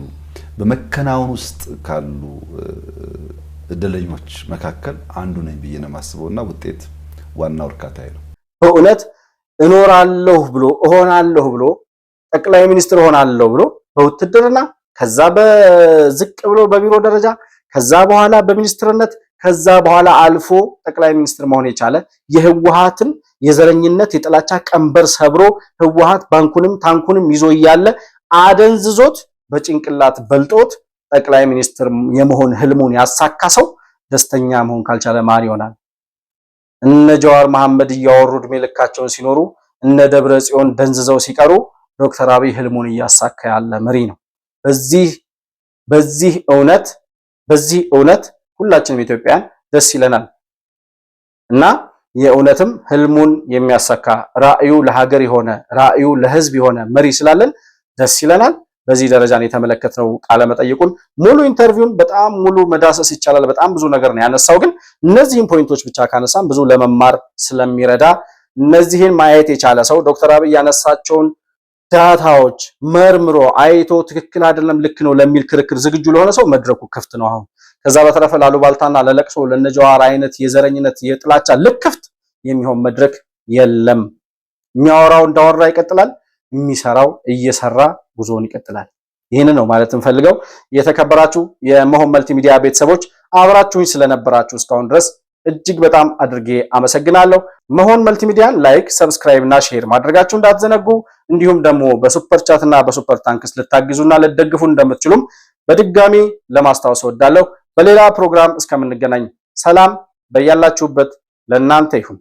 በመከናወን ውስጥ ካሉ እድለኞች መካከል አንዱ ነኝ ብዬ ነው የማስበውና ውጤት ዋናው እርካታዬ ነው። በእውነት እኖራለሁ ብሎ እሆናለሁ ብሎ ጠቅላይ ሚኒስትር እሆናለሁ ብሎ በውትድርና ከዛ በዝቅ ብሎ በቢሮ ደረጃ ከዛ በኋላ በሚኒስትርነት ከዛ በኋላ አልፎ ጠቅላይ ሚኒስትር መሆን የቻለ የህወሓትን የዘረኝነት የጥላቻ ቀንበር ሰብሮ ህወሓት ባንኩንም ታንኩንም ይዞ እያለ አደንዝዞት በጭንቅላት በልጦት ጠቅላይ ሚኒስትር የመሆን ህልሙን ያሳካ ሰው ደስተኛ መሆን ካልቻለ ማን ይሆናል? እነ ጀዋር መሐመድ እያወሩ እድሜ ልካቸውን ሲኖሩ እነ ደብረ ጽዮን ደንዝዘው ሲቀሩ ዶክተር አብይ ህልሙን እያሳካ ያለ መሪ ነው። በዚህ እውነት ሁላችንም ኢትዮጵያን ደስ ይለናል እና የእውነትም ህልሙን የሚያሳካ ራእዩ ለሀገር የሆነ ራእዩ ለህዝብ የሆነ መሪ ስላለን ደስ ይለናል። በዚህ ደረጃ ነው የተመለከትነው ቃለ መጠይቁን። ሙሉ ኢንተርቪውን በጣም ሙሉ መዳሰስ ይቻላል። በጣም ብዙ ነገር ነው ያነሳው፣ ግን እነዚህን ፖይንቶች ብቻ ካነሳን ብዙ ለመማር ስለሚረዳ እነዚህን ማየት የቻለ ሰው ዶክተር አብይ ያነሳቸውን ዳታዎች መርምሮ አይቶ ትክክል አይደለም ልክ ነው ለሚል ክርክር ዝግጁ ለሆነ ሰው መድረኩ ክፍት ነው አሁን። ከዛ በተረፈ ላሉባልታና ለለቅሶ ለነጀዋር አይነት የዘረኝነት የጥላቻ ልክፍት የሚሆን መድረክ የለም። የሚያወራው እንዳወራ ይቀጥላል፣ የሚሰራው እየሰራ ጉዞውን ይቀጥላል። ይህንን ነው ማለት እንፈልገው። የተከበራችሁ የመሆን መልቲሚዲያ ቤተሰቦች አብራችሁኝ ስለነበራችሁ እስካሁን ድረስ እጅግ በጣም አድርጌ አመሰግናለሁ። መሆን መልቲሚዲያን ላይክ፣ ሰብስክራይብ እና ሼር ማድረጋችሁ እንዳትዘነጉ። እንዲሁም ደግሞ በሱፐር ቻት እና በሱፐር ታንክስ ልታግዙና ልትደግፉ እንደምትችሉም በድጋሚ ለማስታወስ እወዳለሁ። በሌላ ፕሮግራም እስከምንገናኝ ሰላም በያላችሁበት ለእናንተ ይሁን።